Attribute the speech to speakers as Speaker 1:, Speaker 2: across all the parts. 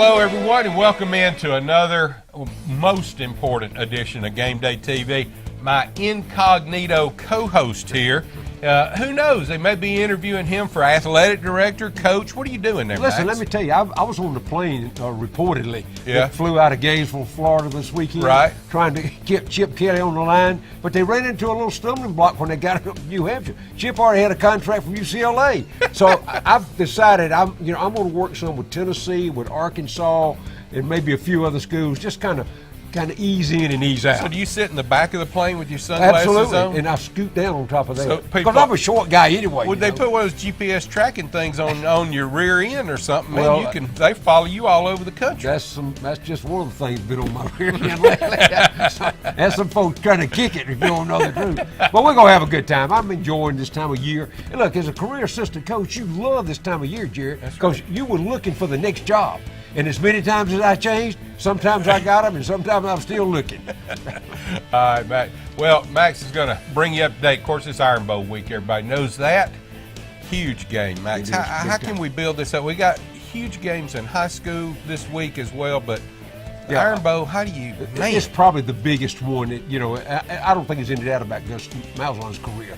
Speaker 1: Hello, everyone, and welcome into another most important edition of Game Day TV. My incognito co-host here. Who knows? They may be interviewing him for athletic director, coach. What are you doing there,
Speaker 2: Listen,
Speaker 1: Max?
Speaker 2: let me tell you, I was on the plane reportedly.
Speaker 1: Yeah.
Speaker 2: That flew out of Gainesville, Florida this weekend.
Speaker 1: Right.
Speaker 2: Trying to get Chip Kelly on the line, but they ran into a little stumbling block when they got up to New Hampshire. Chip already had a contract from UCLA, so I've decided I'm going to work some with Tennessee, with Arkansas, and maybe a few other schools. Just kind of ease in and ease out.
Speaker 1: So do you sit in the back of the plane with your sunglasses
Speaker 2: Absolutely.
Speaker 1: on?
Speaker 2: And I scoot down on top of that.
Speaker 1: So
Speaker 2: Because I'm a short guy anyway.
Speaker 1: Would they put one of those GPS tracking things on your rear end or something? Man,
Speaker 2: Well,
Speaker 1: they follow you all over the country.
Speaker 2: That's just one of the things been on my rear end lately. That's some folks trying to kick it if you don't know the truth. But we're going to have a good time. I'm enjoying this time of year. And look, as a career assistant coach, you love this time of year, Jared, because you were looking for the next job. And as many times as I changed, sometimes I got them and sometimes I'm still looking.
Speaker 1: All right, Max. Well, Max is going to bring you up to date. Of course, it's Iron Bowl week. Everybody knows that. Huge game, Max. How can we build this up? We got huge games in high school this week as well, but the Iron Bowl, how do you, man?
Speaker 2: It's probably the biggest one. I don't think it's any doubt about Gus Malzahn's career.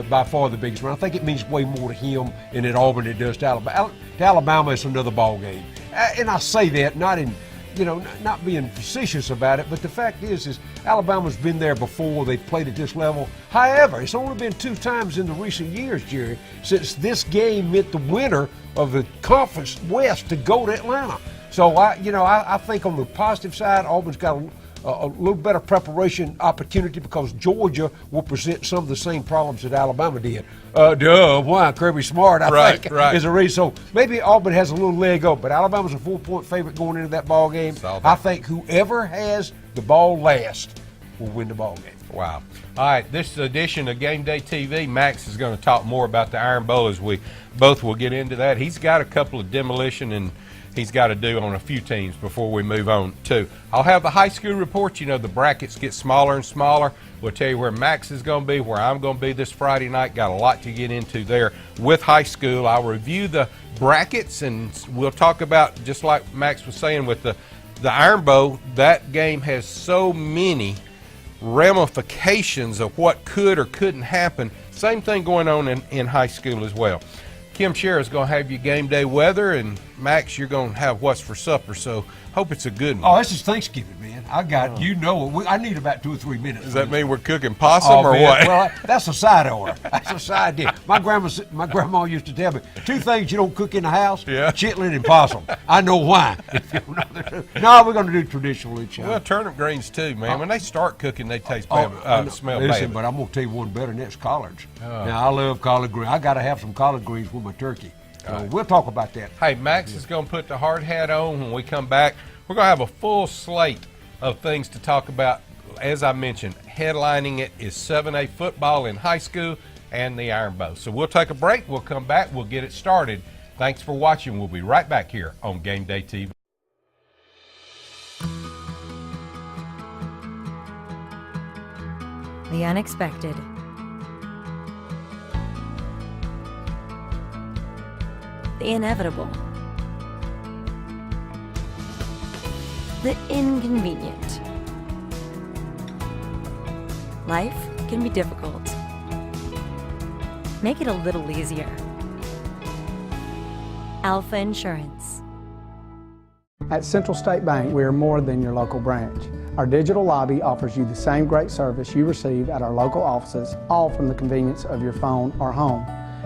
Speaker 2: By far the biggest one. I think it means way more to him and at Auburn than it does to Alabama. To Alabama, it's another ball game. And I say that not being facetious about it, but the fact is Alabama's been there before. They've played at this level. However, it's only been 2 times in the recent years, Jerry, since this game meant the winner of the Conference West to go to Atlanta. So I think on the positive side, Auburn's got a little better preparation opportunity because Georgia will present some of the same problems that Alabama did. Why? Kirby Smart, I think, is a reason. So maybe Auburn has a little leg up, but Alabama's a 4-point favorite going into that ball game. I think whoever has the ball last will win the ball game.
Speaker 1: Wow. All right, this edition of Game Day TV, Max is going to talk more about the Iron Bowl as we both will get into that. He's got a couple of demolition and he's got to do on a few teams before we move on too. I'll have the high school report. You know, the brackets get smaller and smaller. We'll tell you where Max is going to be, where I'm going to be this Friday night. Got a lot to get into there with high school. I'll review the brackets and we'll talk about, just like Max was saying with the Iron Bowl, that game has so many ramifications of what could or couldn't happen. Same thing going on in high school as well. Kim Sherr is going to have your game day weather, and Max, you're going to have what's for supper, so hope it's a good one.
Speaker 2: Oh, this is Thanksgiving, man. I need about 2 or 3 minutes.
Speaker 1: Does that mean we're cooking possum or
Speaker 2: man.
Speaker 1: what?
Speaker 2: Well, that's a side order. That's a side dish. My grandma used to tell me 2 things you don't cook in the house: chitlin and possum. I know why. No, we're going to do traditional each year.
Speaker 1: Well, turnip greens too, man. When they start cooking, they taste bad, smell bad.
Speaker 2: Listen, but I'm going to tell you one better, and that's collards. Now, I love collard greens. I got to have some collard greens with my turkey. So we'll talk about that.
Speaker 1: Hey, Max is going to put the hard hat on when we come back. We're going to have a full slate of things to talk about. As I mentioned, headlining it is 7A football in high school and the Iron Bowl. So we'll take a break. We'll come back. We'll get it started. Thanks for watching. We'll be right back here on Game Day TV.
Speaker 3: The unexpected. The inevitable. The inconvenient. Life can be difficult. Make it a little easier. Alpha Insurance.
Speaker 4: At Central State Bank, we are more than your local branch. Our digital lobby offers you the same great service you receive at our local offices, all from the convenience of your phone or home.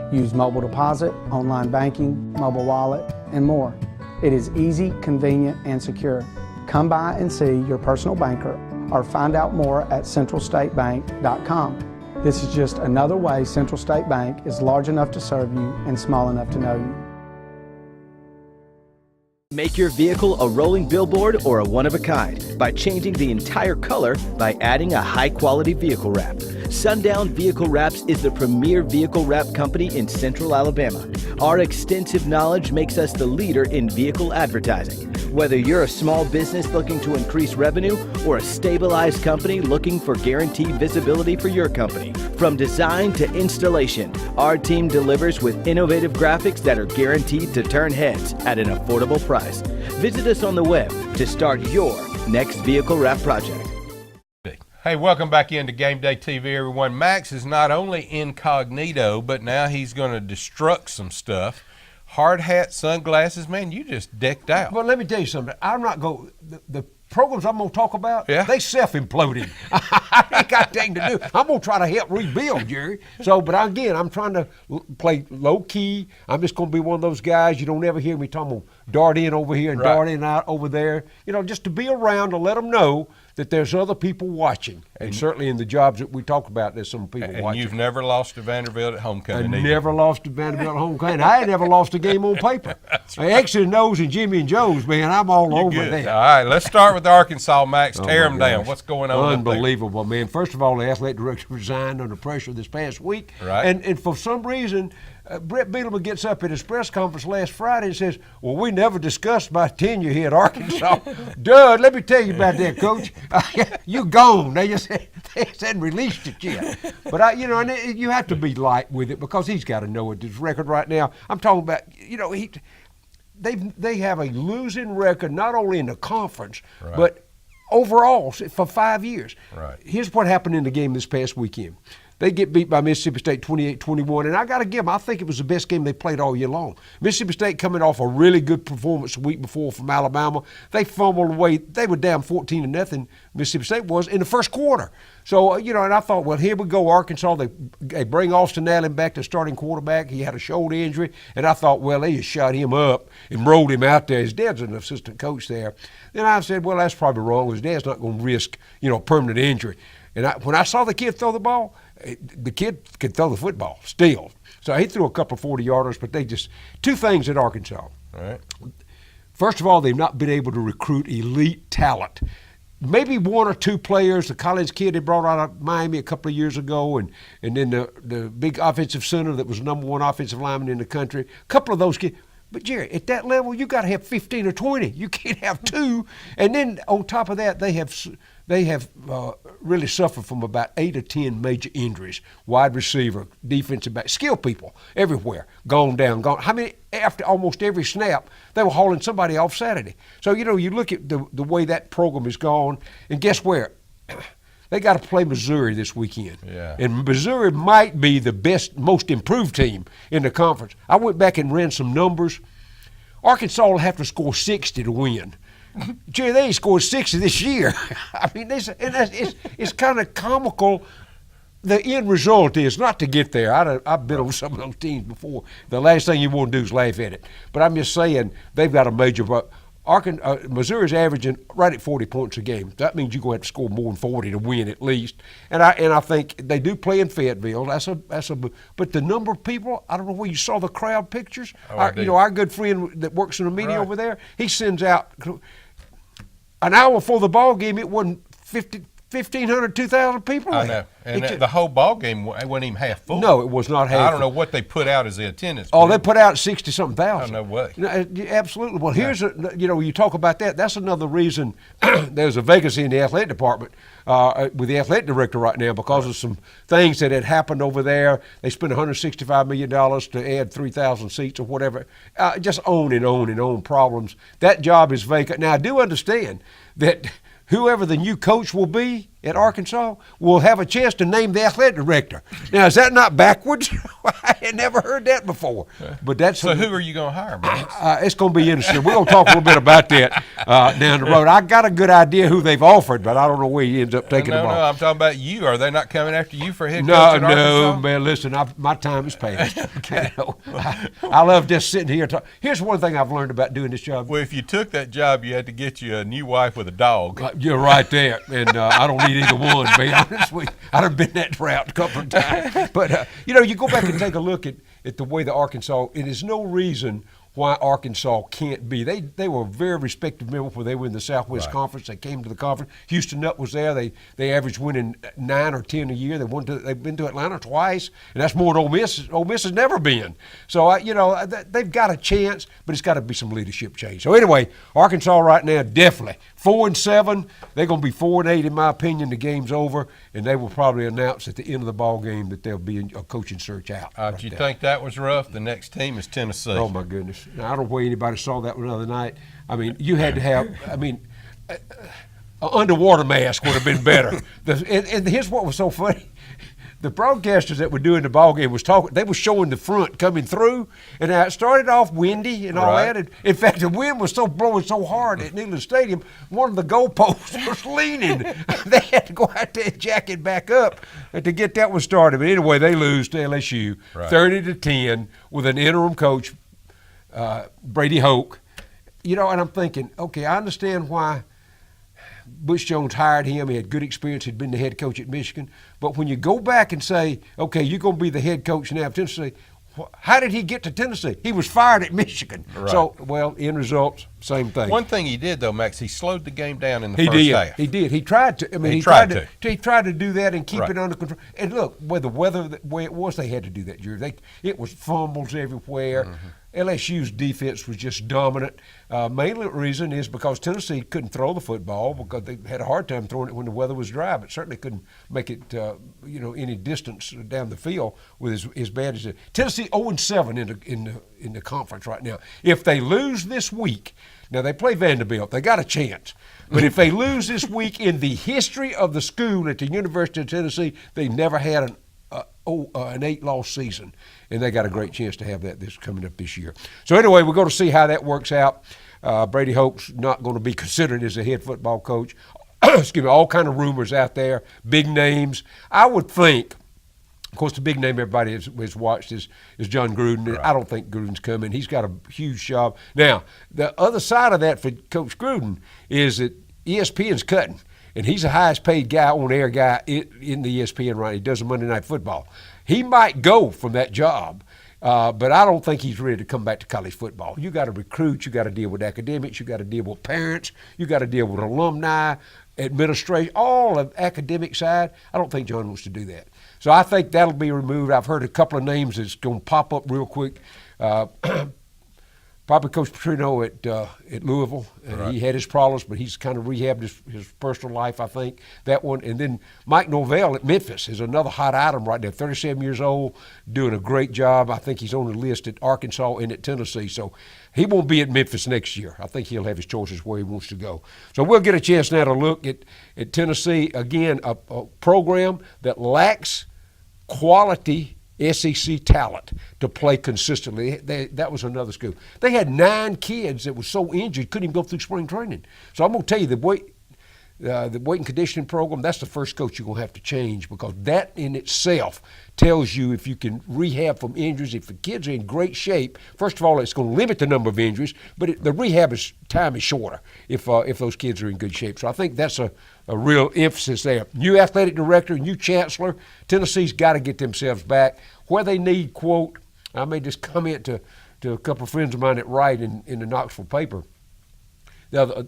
Speaker 4: Use mobile deposit, online banking, mobile wallet, and more. It is easy, convenient, and secure. Come by and see your personal banker or find out more at centralstatebank.com. This is just another way Central State Bank is large enough to serve you and small enough to know you.
Speaker 5: Make your vehicle a rolling billboard or a one-of-a-kind by changing the entire color by adding a high-quality vehicle wrap. Sundown Vehicle Wraps is the premier vehicle wrap company in Central Alabama. Our extensive knowledge makes us the leader in vehicle advertising. Whether you're a small business looking to increase revenue or a stabilized company looking for guaranteed visibility for your company, from design to installation, our team delivers with innovative graphics that are guaranteed to turn heads at an affordable price. Visit us on the web to start your next vehicle wrap project.
Speaker 1: Hey, welcome back into Game Day TV, everyone. Max is not only incognito, but now he's going to destruct some stuff. Hard hat, sunglasses, man, you just decked out.
Speaker 2: Well, let me tell you something. I'm not going. The programs I'm going to talk about, they self-imploding. I ain't got anything to do. I'm going to try to help rebuild, Jerry. So, but again, I'm trying to play low key. I'm just going to be one of those guys you don't ever hear me talking about dart in over here and dart in out over there. You know, just to be around to let them know that there's other people watching. And certainly in the jobs that we talk about, there's some people watching.
Speaker 1: And you've never lost to Vanderbilt at homecoming
Speaker 2: I never lost to Vanderbilt at homecoming. I ain't never lost a game on paper. X's and O's and Jimmy and Joe's, man, I'm all over there.
Speaker 1: All right, let's start with Arkansas, Max. Tear them down. What's going on?
Speaker 2: Unbelievable, man. First of all, the athletic director resigned under pressure this past week.
Speaker 1: Right.
Speaker 2: And for some reason, Brett Bielema gets up at his press conference last Friday and says, well, we never discussed my tenure here at Arkansas. Dude, let me tell you about that, Coach. You gone. They just hadn't released it yet. But, and you have to be light with it because he's got to know it. His record right now, I'm talking about, they have a losing record not only in the conference, but overall for 5 years.
Speaker 1: Right.
Speaker 2: Here's what happened in the game this past weekend. They get beat by Mississippi State 28-21, and I got to give them, I think it was the best game they played all year long. Mississippi State coming off a really good performance the week before from Alabama. They fumbled away. They were down 14-0, Mississippi State was, in the first quarter. So, and I thought, well, here we go, Arkansas. They bring Austin Allen back to starting quarterback. He had a shoulder injury, and I thought, well, they just shot him up and rolled him out there. His dad's an assistant coach there. Then I said, well, that's probably wrong. His dad's not going to risk, permanent injury. And when I saw the kid throw the ball, the kid could throw the football still. So he threw a couple of 40-yarders, but two things at Arkansas.
Speaker 1: All right.
Speaker 2: First of all, they've not been able to recruit elite talent. Maybe one or two players, the college kid they brought out of Miami a couple of years ago, and then the big offensive center that was number one offensive lineman in the country, a couple of those kids. But, Jerry, at that level, you got to have 15 or 20. You can't have two. And then on top of that, they have really suffered from about 8 or 10 major injuries. Wide receiver, defensive back, skill people everywhere, gone down. How many, after almost every snap, they were hauling somebody off Saturday. So, you look at the way that program has gone, and guess where? They got to play Missouri this weekend.
Speaker 1: Yeah.
Speaker 2: And Missouri might be the best, most improved team in the conference. I went back and ran some numbers. Arkansas will have to score 60 to win. Jerry, they ain't scored 60 this year. I mean, it's kind of comical. The end result is not to get there. I've been on some of those teams before. The last thing you want to do is laugh at it. But I'm just saying they've got a major Missouri's averaging right at 40 points a game. That means you're going to have to score more than 40 to win at least. And I think they do play in Fayetteville. But the number of people, I don't know where you saw the crowd pictures. Our good friend that works in the media over there, he sends out an hour before the ball game. It wasn't 1,500, 2,000 people there.
Speaker 1: I know. And the whole ball game wasn't even half full.
Speaker 2: No, it was not half full.
Speaker 1: I don't know what they put out as the attendance.
Speaker 2: Oh, they put out 60-something thousand.
Speaker 1: I don't know what.
Speaker 2: Absolutely. Well, here's you talk about that. That's another reason there's a vacancy in the athletic department with the athletic director right now because of some things that had happened over there. They spent $165 million to add 3,000 seats or whatever. Just on and on and on problems. That job is vacant. Now, I do understand that whoever the new coach will be at Arkansas will have a chance to name the athletic director. Now, is that not backwards? I had never heard that before. But that's
Speaker 1: so who are you going to hire, man?
Speaker 2: It's going to be interesting. We're going to talk a little bit about that down the road. I got a good idea who they've offered, but I don't know where he ends up taking them off.
Speaker 1: No, I'm talking about you. Are they not coming after you for head coach at Arkansas?
Speaker 2: No, man, listen, my time is past. I love just sitting here talking. Here's one thing I've learned about doing this job.
Speaker 1: Well, if you took that job, you had to get you a new wife with a dog.
Speaker 2: You're right there, and I don't need either one, to be honest with you. I've done been that route a couple of times. But, you go back and take a look at the way the Arkansas, it is no reason why Arkansas can't be. They were a very respected member when they were in the Southwest Conference. They came to the conference. Houston Nutt was there. They averaged winning 9 or 10 a year. They've been to Atlanta twice, and that's more than Ole Miss. Ole Miss has never been. So, they've got a chance, but it's got to be some leadership change. So, anyway, Arkansas right now, definitely 4-7. They're going to be 4-8, in my opinion. The game's over, and they will probably announce at the end of the ball game that there'll be a coaching search out.
Speaker 1: Do you think that was rough? The next team is Tennessee.
Speaker 2: Oh, my goodness. Now, I don't know where anybody saw that one the other night. I mean, you had to have. I mean, an underwater mask would have been better. And here's what was so funny. The broadcasters that were doing the ball game was talking. They were showing the front coming through, and it started off windy and all
Speaker 1: Right.
Speaker 2: that. And in fact, the wind was blowing so hard at Neyland Stadium, one of the goalposts was leaning. They had to go out there and jack it back up to get that one started. But anyway, they lose to LSU,
Speaker 1: Right.
Speaker 2: 30-10, with an interim coach, Brady Hoke. You know, and I'm thinking, okay, I understand why Butch Jones hired him. He had good experience. He'd been the head coach at Michigan. But when you go back and say, okay, you're going to be the head coach now of Tennessee, how did he get to Tennessee? He was fired at Michigan.
Speaker 1: Right.
Speaker 2: So, well, end results, same thing.
Speaker 1: One thing he did, though, Max, he slowed the game down in the first half.
Speaker 2: He did. He tried to. I mean,
Speaker 1: He
Speaker 2: he tried
Speaker 1: tried
Speaker 2: to. He tried to do that and keep
Speaker 1: Right.
Speaker 2: it under control. And look, with the weather the way it was, they had to do that, Jerry. It was fumbles everywhere.
Speaker 1: Mm-hmm.
Speaker 2: LSU's defense was just dominant. Mainly the reason is because Tennessee couldn't throw the football because they had a hard time throwing it when the weather was dry, but certainly couldn't make it, any distance down the field with as bad as it. Tennessee 0-7 in the conference right now. If they lose this week, now they play Vanderbilt, they got a chance. But if they lose this week, in the history of the school at the University of Tennessee, they never had an 8-loss season, and they got a great chance to have that coming up this year. So anyway, we're going to see how that works out. Brady Hoke's not going to be considered as a head football coach. Excuse me, all kind of rumors out there, big names. I would think, of course, the big name everybody has watched is John Gruden.
Speaker 1: Right.
Speaker 2: I don't think Gruden's coming. He's got a huge job. Now, the other side of that for Coach Gruden is that ESPN's cutting. And he's the highest paid guy, on-air guy in the ESPN, right? He does the Monday Night Football. He might go from that job, but I don't think he's ready to come back to college football. You got to recruit. You got to deal with academics. You got to deal with parents. You got to deal with alumni, administration, all of academic side. I don't think John wants to do that. So I think that'll be removed. I've heard a couple of names that's going to pop up real quick. Probably Coach Petrino at Louisville.
Speaker 1: Right.
Speaker 2: He had his problems, but he's kind of rehabbed his personal life, I think. That one. And then Mike Norvell at Memphis is another hot item right there, 37 years old, doing a great job. I think he's on the list at Arkansas and at Tennessee. So he won't be at Memphis next year. I think he'll have his choices where he wants to go. So we'll get a chance now to look at Tennessee. Again, a program that lacks quality SEC talent to play consistently. That was another school. They had 9 kids that were so injured couldn't even go through spring training. So I'm going to tell you, the weight and conditioning program, that's the first coach you're going to have to change, because that in itself tells you if you can rehab from injuries, if the kids are in great shape. First of all, it's going to limit the number of injuries, but the rehab time is shorter if those kids are in good shape. So I think that's a real emphasis there. New athletic director, new chancellor. Tennessee's got to get themselves back where they need, quote, I made this comment to a couple of friends of mine that write in the Knoxville paper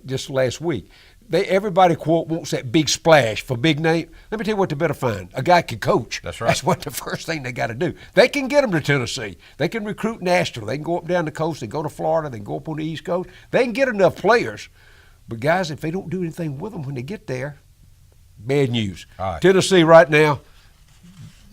Speaker 2: just last week. Everybody, quote, wants that big splash for big name. Let me tell you what they better find. A guy can coach.
Speaker 1: That's right.
Speaker 2: That's what the first thing they got to do. They can get them to Tennessee. They can recruit national. They can go up down the coast. They go to Florida. They can go up on the East Coast. They can get enough players. But, guys, if they don't do anything with them when they get there, bad news.
Speaker 1: All right.
Speaker 2: Tennessee right now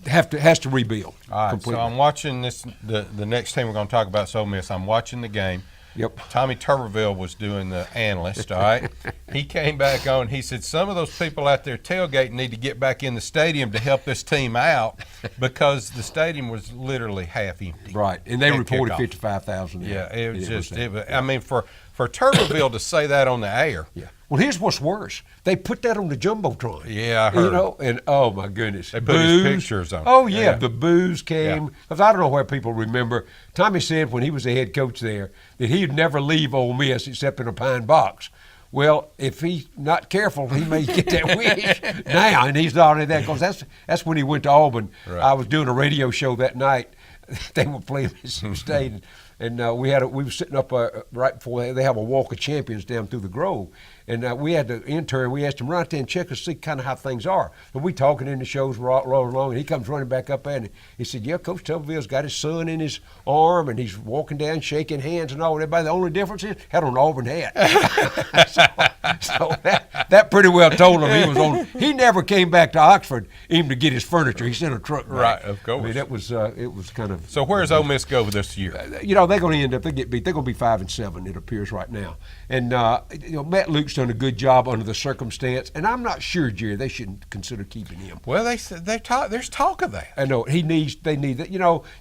Speaker 2: has to rebuild
Speaker 1: All right,
Speaker 2: completely.
Speaker 1: so I'm watching this. The next team we're going to talk about is Ole Miss. I'm watching the game.
Speaker 2: Yep.
Speaker 1: Tommy Tuberville was doing the analyst, all right? He came back on. He said, some of those people out there tailgating need to get back in the stadium to help this team out, because the stadium was literally half empty.
Speaker 2: Right, and they
Speaker 1: at
Speaker 2: reported
Speaker 1: kickoff.
Speaker 2: 55,000.
Speaker 1: Yeah, it was just, I mean, for Tuberville to say that on the air.
Speaker 2: Yeah. Well, here's what's worse. They put that on the Jumbotron.
Speaker 1: Yeah, I heard.
Speaker 2: You know, and oh my goodness.
Speaker 1: They put his pictures on.
Speaker 2: Oh, yeah,
Speaker 1: Yeah.
Speaker 2: the booze came. Because I don't know where people remember. Tommy said when he was the head coach there that he'd never leave Ole Miss except in a pine box. Well, if he's not careful, he may get that wish now, and he's not only that, because that's when he went to Auburn.
Speaker 1: Right.
Speaker 2: I was doing a radio show that night. They were playing Mississippi State, and we were sitting up right before they have a Walk of Champions down through the Grove, and we had the intern. We asked him, run out there and check us, see kind of how things are. And we talking in the shows, rolling along, and he comes running back up and he said, "Yeah, Coach Tuberville's got his son in his arm, and he's walking down, shaking hands and all. Everybody, the only difference is had on an Auburn hat." so that pretty well told him he was on. He never came back to Oxford even to get his furniture. He sent a truck back.
Speaker 1: Right, of course.
Speaker 2: I mean, that was it was kind of.
Speaker 1: So where's Ole Miss go this year?
Speaker 2: They're going to end up. They get beat. They're going to be 5-7. It appears right now. And Matt Luke's done a good job under the circumstance. And I'm not sure, Jerry, they shouldn't consider keeping him.
Speaker 1: Well, there's talk of that.
Speaker 2: I know they need that.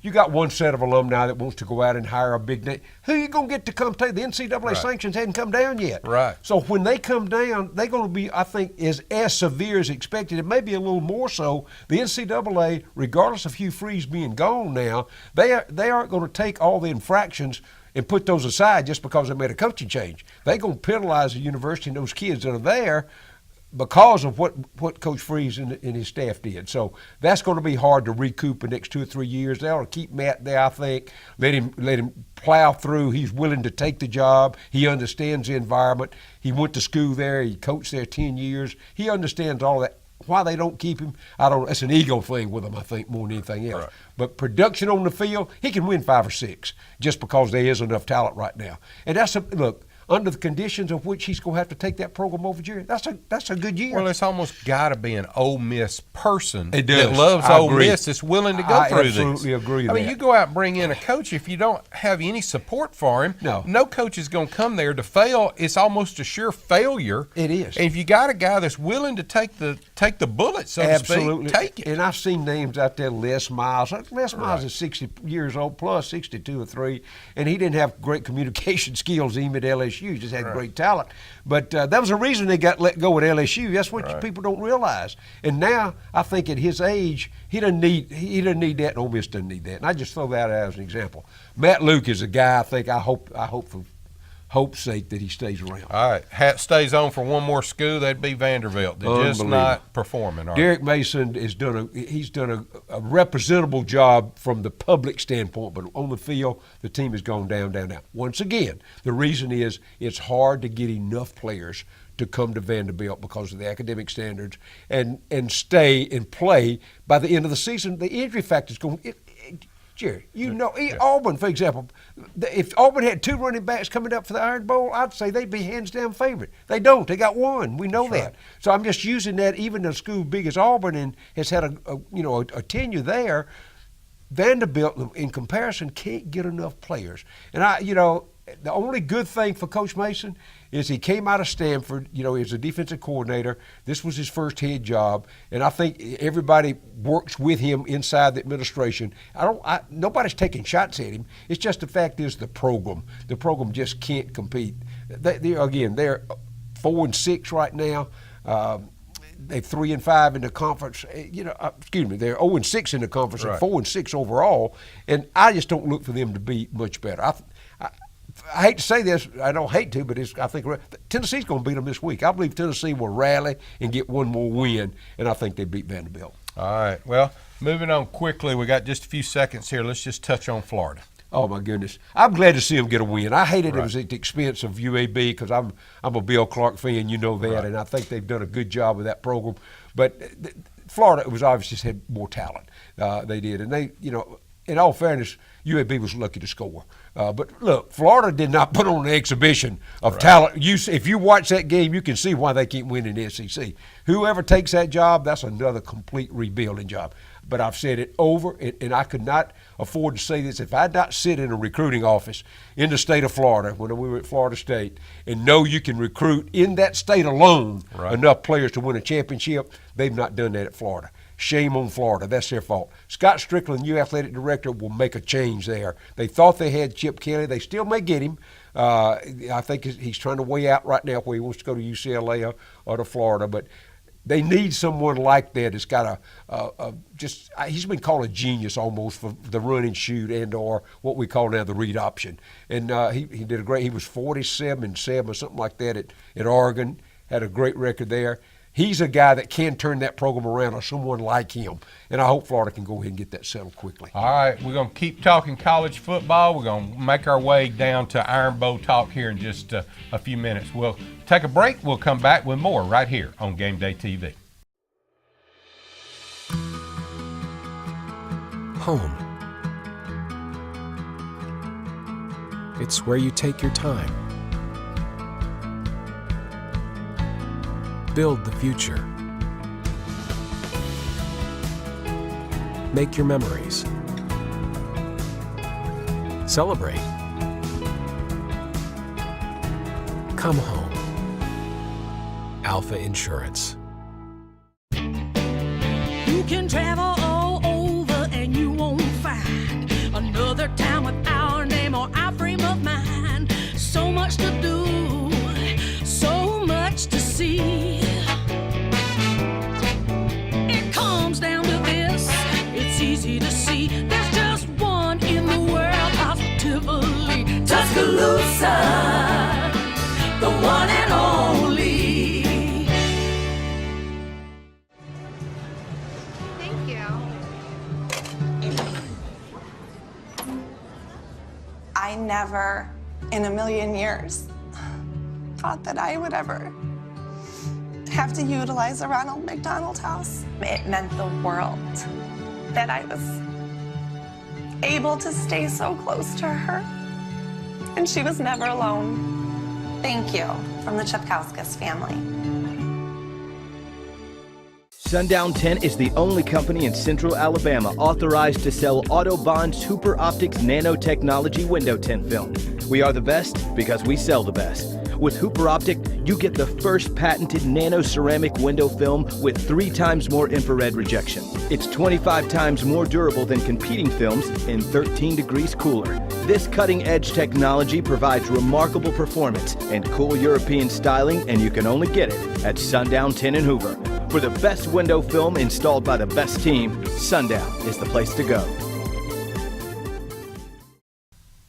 Speaker 2: You got one set of alumni that wants to go out and hire a big name. Who are you going to get to come take? The NCAA sanctions hadn't come down yet.
Speaker 1: Right.
Speaker 2: So when they come down, they're going to be, I think, as severe as expected. It may be a little more so. The NCAA, regardless of Hugh Freeze being gone now, they aren't going to take all the infractions and put those aside just because they made a coaching change. They're going to penalize the university and those kids that are there because of what Coach Freeze and his staff did. So that's going to be hard to recoup the next 2 or 3 years. They ought to keep Matt there, I think. Let him plow through. He's willing to take the job. He understands the environment. He went to school there. He coached there 10 years. He understands all that. Why they don't keep him, I don't know. It's an ego thing with him, I think, more than anything else. Right. But production on the field, he can win 5 or 6 just because there is enough talent right now. And look, under the conditions of which he's going to have to take that program over, Jerry, that's a good year.
Speaker 1: Well, it's almost got to be an Ole Miss person
Speaker 2: that
Speaker 1: loves Ole Miss that's willing to go through this.
Speaker 2: I absolutely agree with that.
Speaker 1: I mean, you go out and bring in a coach, if you don't have any support for him, no coach is going to come there to fail. It's almost a sure failure.
Speaker 2: It is.
Speaker 1: And if you got a guy that's willing to take the bullet, so
Speaker 2: absolutely.
Speaker 1: to speak, take it.
Speaker 2: And I've seen names out there, Les Miles. Les Miles is 60 years old plus, 62 or 3, and he didn't have great communication skills even at LSU. He just had great talent. But that was the reason they got let go at LSU. That's what people don't realize. And now I think at his age, he doesn't need that, and Ole Miss doesn't need that. And I just throw that out as an example. Matt Luke is a guy I hope for hope's sake that he stays around.
Speaker 1: All right. Hat stays on for one more school, that'd be Vanderbilt. They're just not performing.
Speaker 2: Derek Mason has done a representable job from the public standpoint, but on the field, the team has gone down. Once again, the reason is it's hard to get enough players to come to Vanderbilt because of the academic standards and stay and play. By the end of the season, the injury factor is going. Jerry, Auburn, for example, if Auburn had 2 running backs coming up for the Iron Bowl, I'd say they'd be hands down favorite. They don't. They got 1. We know that. Right. So I'm just using that. Even a school big as Auburn and has had a tenure there, Vanderbilt, in comparison, can't get enough players. And the only good thing for Coach Mason is he came out of Stanford, as a defensive coordinator. This was his first head job, and I think everybody works with him inside the administration. Nobody's taking shots at him. It's just the fact is the program just can't compete. They're 4-6 right now. They're 3-5 in the conference. They're 0-6 in the conference and 4-6 overall. And I just don't look for them to be much better. I hate to say this. I don't hate to, but I think Tennessee's going to beat them this week. I believe Tennessee will rally and get one more win, and I think they beat Vanderbilt.
Speaker 1: All right. Well, moving on quickly, we got just a few seconds here. Let's just touch on Florida.
Speaker 2: Oh my goodness! I'm glad to see them get a win. I hated it was at the expense of UAB because I'm a Bill Clark fan, that, and I think they've done a good job with that program. But Florida was obviously just had more talent. They did, and they, in all fairness, UAB was lucky to score. But look, Florida did not put on an exhibition of talent. If you watch that game, you can see why they can't win in the SEC. Whoever takes that job, that's another complete rebuilding job. But I've said it over, and I could not afford to say this if I had not sit in a recruiting office in the state of Florida when we were at Florida State and know you can recruit in that state alone enough players to win a championship. They've not done that at Florida. Shame on Florida. That's their fault. Scott Strickland, new athletic director, will make a change there. They thought they had Chip Kelly. They still may get him. I think he's trying to weigh out right now where he wants to go to UCLA or to Florida. But they need someone like that that's got he's been called a genius almost for the run and shoot or what we call now the read option. And he did he was 47-7 or something like that at Oregon, had a great record there. He's a guy that can turn that program around or someone like him. And I hope Florida can go ahead and get that settled quickly.
Speaker 1: All right, we're going to keep talking college football. We're going to make our way down to Iron Bowl talk here in just a few minutes. We'll take a break. We'll come back with more right here on Gameday TV.
Speaker 6: Home. It's where you take your time. Build the future. Make your memories. Celebrate. Come home. Alpha Insurance.
Speaker 7: You can travel all over and you won't find another town with our name or our frame of mind. So much to do, so much to see. It comes down to this, it's easy to see. There's just one in the world, positively. Tuscaloosa, the one and only.
Speaker 8: Thank you. I never in a million years thought that I would ever have to utilize a Ronald McDonald House. It meant the world that I was able to stay so close to her, and she was never alone. Thank you from the Chipkauskas family.
Speaker 5: Sundown 10 is the only company in Central Alabama authorized to sell Autobond's Hooper Optics nanotechnology window tint film. We are the best because we sell the best. With Hooper Optic, you get the first patented nano ceramic window film with 3 times more infrared rejection. It's 25 times more durable than competing films and 13 degrees cooler. This cutting-edge technology provides remarkable performance and cool European styling, and you can only get it at Sundown 10 in Hoover. For the best window film installed by the best team, Sundown is the place to go.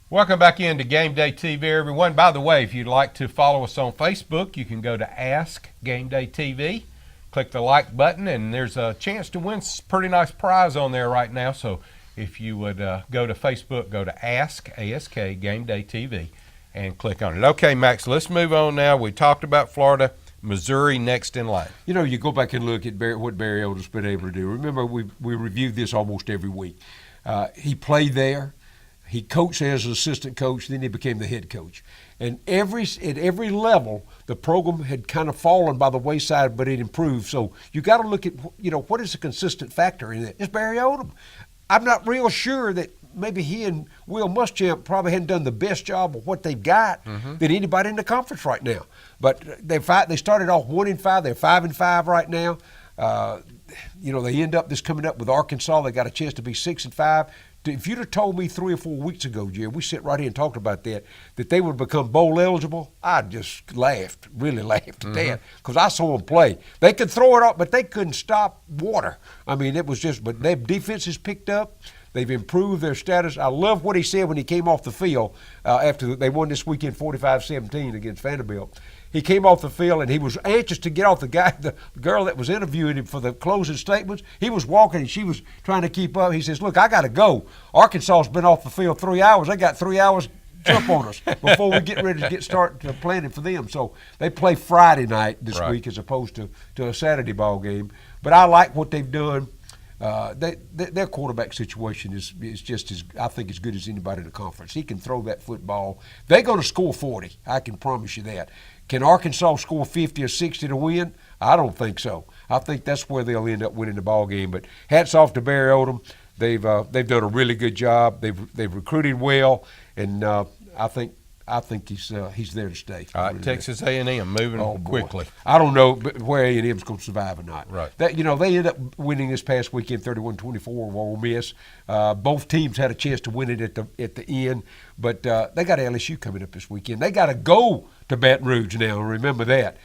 Speaker 1: Welcome back into Gameday TV, everyone. By the way, if you'd like to follow us on Facebook, you can go to Ask Gameday TV, click the like button, and there's a chance to win a pretty nice prize on there right now. So if you would go to Facebook, go to Ask, A-S-K, Gameday TV, and click on it. Okay, Max, let's move on now. We talked about Florida. Missouri next in line.
Speaker 2: You know, you go back and look at what Barry Odom's been able to do. Remember, we review this almost every week. He played there. He coached as an assistant coach, then he became the head coach. And at every level, the program had kind of fallen by the wayside, but it improved. So you got to look at, what is the consistent factor in it? It's Barry Odom. I'm not real sure that maybe he and Will Muschamp probably hadn't done the best job of what they've got than anybody in the conference right now. But they started off 1-5. They're 5-5 right now. They end up this coming up with Arkansas. They got a chance to be 6-5. If you'd have told me 3 or 4 weeks ago, Jerry, we sit right here and talked about that they would become bowl eligible, I just really laughed at that, because I saw them play. They could throw it up, but they couldn't stop water. I mean, it was but their defense has picked up. They've improved their status. I love what he said when he came off the field after they won this weekend 45-17 against Vanderbilt. He came off the field, and he was anxious to get off the girl that was interviewing him for the closing statements. He was walking, and she was trying to keep up. He says, look, I got to go. Arkansas's been off the field 3 hours. They got 3 hours jump on us before we get ready to start planning for them. So they play Friday night this week as opposed to a Saturday ball game. But I like what they've done. Their quarterback situation is just I think as good as anybody in the conference. He can throw that football. They're going to score 40. I can promise you that. Can Arkansas score 50 or 60 to win? I don't think so. I think that's where they'll end up winning the ball game. But hats off to Barry Odom. They've done a really good job. They've recruited well, and I think he's there to stay.
Speaker 1: All right, Texas A&M moving quickly.
Speaker 2: I don't know where A&M's going to survive or not.
Speaker 1: Right.
Speaker 2: They ended up winning this past weekend 31-24 over Ole Miss. Both teams had a chance to win it at the end, but they got LSU coming up this weekend. They got to go to Baton Rouge now, and remember that.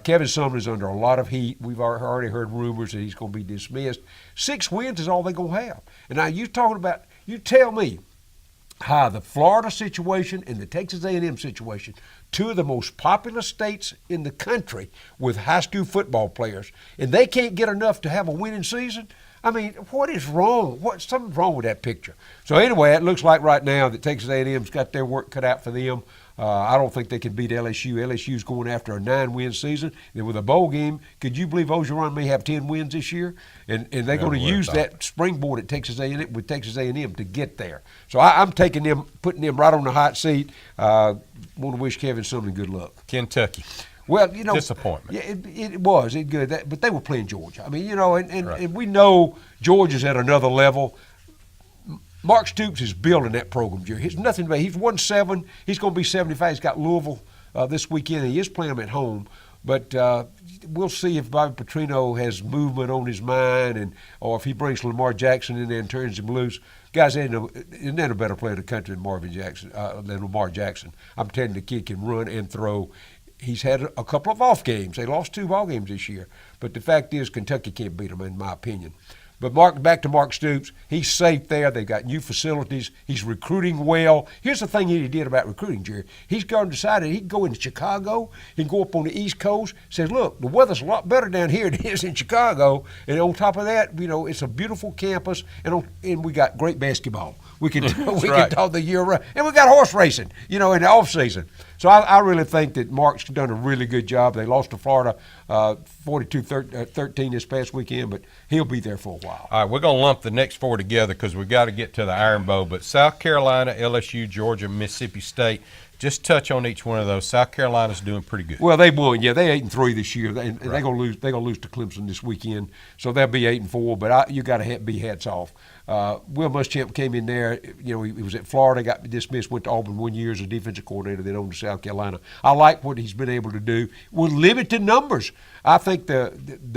Speaker 2: Kevin Sumner's under a lot of heat. We've already heard rumors that he's going to be dismissed. 6 wins is all they're going to have. And now you tell me how the Florida situation and the Texas A&M situation, 2 of the most populous states in the country with high school football players, and they can't get enough to have a winning season. I mean, what is wrong? Something's wrong with that picture. So anyway, it looks like right now that Texas A&M's got their work cut out for them. I don't think they can beat LSU. LSU's going after a 9-win season. And with a bowl game, could you believe Ogeron may have 10 wins this year? And they're going to use that springboard at Texas A&M with Texas A&M to get there. So I'm taking them, putting them right on the hot seat. Want to wish Kevin Sumner good luck.
Speaker 1: Kentucky.
Speaker 2: Well, you know,
Speaker 1: disappointment.
Speaker 2: Yeah, it was good, but they were playing Georgia. I mean, you know, and we know Georgia's at another level. Mark Stoops is building that program, Jerry. He's nothing but he's won 7. He's going to be 75. He's got Louisville this weekend. He is playing them at home, but we'll see if Bobby Petrino has movement on his mind, or if he brings Lamar Jackson in there and turns him loose. Guys, isn't that a better player in the country than Lamar Jackson? I'm telling you, the kid can run and throw. He's had a couple of off games. They lost 2 ball games this year, but the fact is Kentucky can't beat them, in my opinion. But back to Mark Stoops, he's safe there. They've got new facilities. He's recruiting well. Here's the thing he did about recruiting, Jerry. He's gone and decided he can go into Chicago. He can go up on the East Coast. Says, look, the weather's a lot better down here than it is in Chicago. And on top of that, you know, it's a beautiful campus, and we got great basketball. We can talk the year round, and we got horse racing, you know, in the off season. So I really think that Mark's done a really good job. They lost to Florida 42-13 this past weekend, but he'll be there for a while.
Speaker 1: All right, we're going to lump the next 4 together because we've got to get to the Iron Bowl. But South Carolina, LSU, Georgia, Mississippi State, just touch on each one of those. South Carolina's doing pretty good.
Speaker 2: Well, they won. Yeah, they 8-3 this year. They're going to lose. They're going to lose to Clemson this weekend, so they'll be 8-4. But you got to be hats off. Will Muschamp came in there. You know, he was at Florida, got dismissed, went to Auburn 1 year as a defensive coordinator, then on to South Carolina. I like what he's been able to do with limited numbers. I think the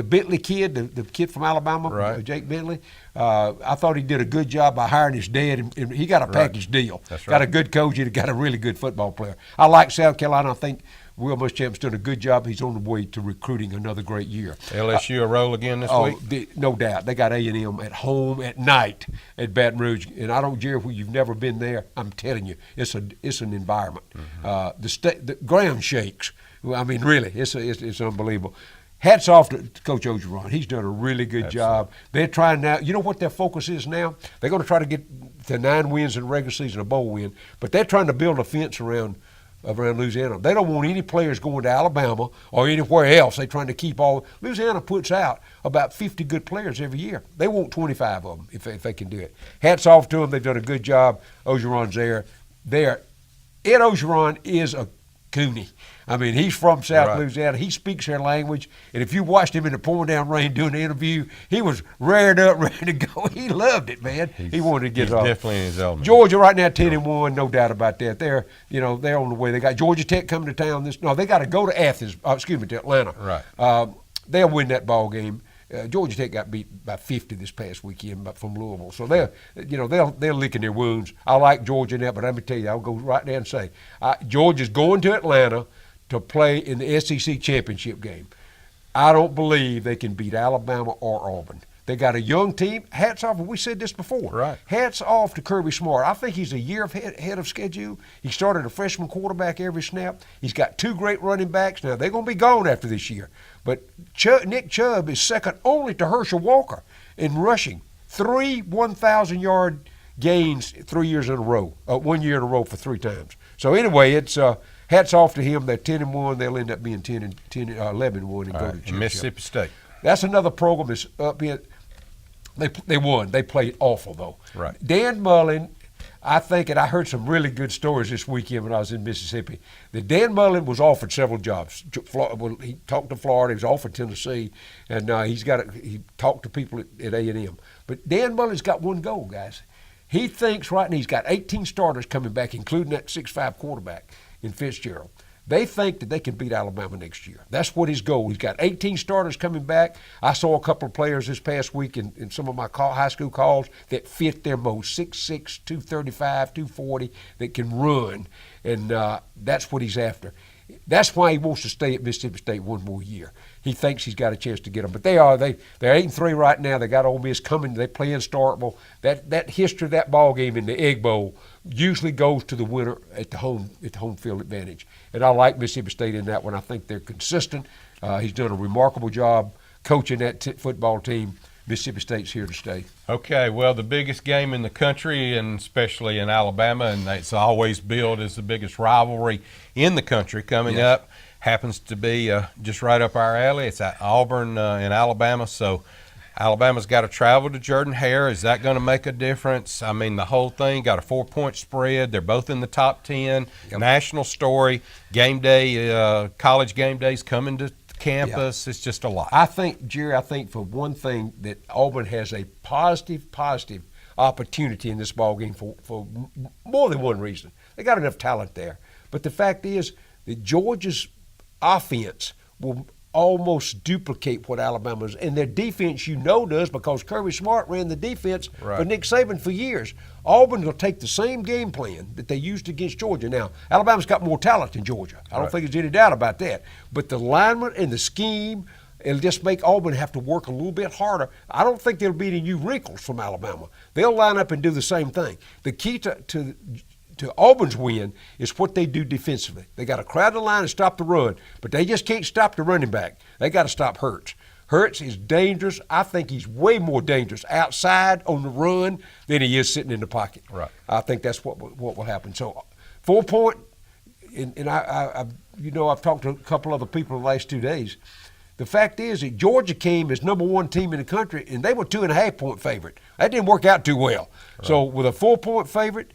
Speaker 2: Bentley kid, the kid from Alabama, Jake Bentley, I thought he did a good job by hiring his dad, and he got a package deal.
Speaker 1: That's
Speaker 2: got a good coach and got a really good football player. I like South Carolina. I think Will Muschamp's done a good job. He's on the way to recruiting another great year.
Speaker 1: LSU a roll again this week?
Speaker 2: No doubt. They got A&M at home at night at Baton Rouge. And I don't care if you've never been there. I'm telling you, it's an environment. Mm-hmm. The ground shakes. I mean, really, it's unbelievable. Hats off to Coach Orgeron. He's done a really good job. They're trying now. You know what their focus is now? They're going to try to get to 9 wins in the regular season, a bowl win. But they're trying to build a fence around Louisiana. They don't want any players going to Alabama or anywhere else. They're trying to keep all. Louisiana puts out about 50 good players every year. They want 25 of them if they can do it. Hats off to them. They've done a good job. Orgeron's there. Ed Orgeron is a Cooney. I mean, he's from South Louisiana. He speaks their language. And if you watched him in the pouring down rain doing the interview, he was rared up, ready to go. He loved it, man. He wanted to get it off.
Speaker 1: He's definitely in his element.
Speaker 2: Georgia right now 10-1, no doubt about that. They're on the way. They got Georgia Tech coming to town. They got to go to to Atlanta.
Speaker 1: Right.
Speaker 2: They'll win that ball game. Georgia Tech got beat by 50 this past weekend from they'll they're licking their wounds. I like Georgia in that, but let me tell you, I'll go right there and say Georgia's going to Atlanta to play in the SEC championship game. I don't believe they can beat Alabama or Auburn. They got a young team. Hats off. We said this before.
Speaker 1: Right.
Speaker 2: Hats off to Kirby Smart. I think he's a year ahead of schedule. He started a freshman quarterback every snap. He's got 2 great running backs. Now, they're going to be gone after this year. But Nick Chubb is second only to Herschel Walker in rushing. 3 1,000-yard gains 3 years in a row. 1 year in a row for 3 times. So, anyway, it's hats off to him. They're 10-1. They'll end up being 11-1 and go to the championship.
Speaker 1: Mississippi State.
Speaker 2: That's another program that's up in. They won. They played awful, though.
Speaker 1: Right.
Speaker 2: Dan Mullen, I think, and I heard some really good stories this weekend when I was in Mississippi, that Dan Mullen was offered several jobs. He talked to Florida. He was offered Tennessee, and he talked to people at A&M. But Dan Mullen's got one goal, guys. He thinks right now he's got 18 starters coming back, including that 6'5" quarterback in Fitzgerald. They think that they can beat Alabama next year. That's what his goal. He's got 18 starters coming back. I saw a couple of players this past week in some of my high school calls that fit their most 6'6", 235, 240 that can run, and that's what he's after. That's why he wants to stay at Mississippi State one more year. He thinks he's got a chance to get them. But they're 8-3 right now. They got Ole Miss coming. They play in Starkville. That history of that ball game in the Egg Bowl usually goes to the winner at the home field advantage. And I like Mississippi State in that one. I think they're consistent. He's done a remarkable job coaching that football team. Mississippi State's here to stay.
Speaker 1: Okay, well, the biggest game in the country, and especially in Alabama, and it's always billed as the biggest rivalry in the country coming up, happens to be just right up our alley. It's at Auburn in Alabama. So Alabama's got to travel to Jordan-Hare. Is that going to make a difference? I mean, the whole thing got a 4-point spread. They're both in the top 10.
Speaker 2: Yep.
Speaker 1: National story. Game day, college game days coming to campus. It's just a lot.
Speaker 2: I think, Jerry, for one thing that Auburn has a positive opportunity in this ballgame for more than one reason. They got enough talent there. But the fact is that Georgia's offense will almost duplicate what Alabama's, and their defense does, because Kirby Smart ran the defense for Nick Saban for years. Auburn will take the same game plan that they used against Georgia. Now, Alabama's got more talent than Georgia. I don't think there's any doubt about that. But the alignment and the scheme, it'll just make Auburn have to work a little bit harder. I don't think there'll be any new wrinkles from Alabama. They'll line up and do the same thing. The key to Auburn's win is what they do defensively. They got to crowd the line and stop the run, but they just can't stop the running back. They got to stop Hurts. Hurts is dangerous. I think he's way more dangerous outside on the run than he is sitting in the pocket.
Speaker 1: Right.
Speaker 2: I think that's what will happen. So 4-point, and I've talked to a couple other people the last 2 days. The fact is that Georgia came as number 1 team in the country, and they were 2.5-point favorite. That didn't work out too well. Right. So with a 4-point favorite,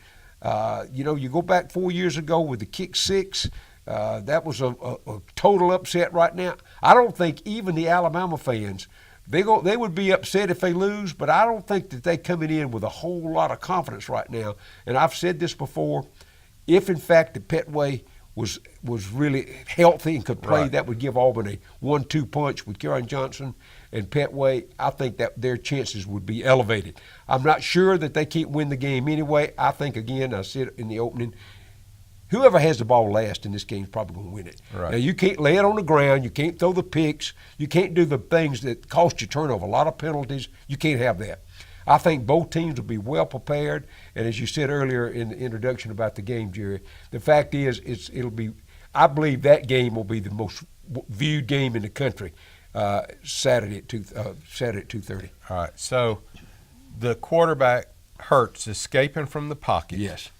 Speaker 2: you go back 4 years ago with the kick 6. That was a total upset right now. I don't think even the Alabama fans, they would be upset if they lose, but I don't think that they're coming in with a whole lot of confidence right now. And I've said this before, if in fact the Petway was really healthy and could play, that would give Auburn a 1-2 punch with Kerryon Johnson and Petway. I think that their chances would be elevated. I'm not sure that they can't win the game anyway. I think, again, I said in the opening, whoever has the ball last in this game is probably going to win it.
Speaker 1: Right.
Speaker 2: Now, you can't lay it on the ground. You can't throw the picks. You can't do the things that cost you turnover, a lot of penalties. You can't have that. I think both teams will be well prepared, and as you said earlier in the introduction about the game, Jerry, the fact is I believe that game will be the most viewed game in the country Saturday at 2:30.
Speaker 1: All right, so the quarterback Hurts escaping from the pocket.
Speaker 2: Yes.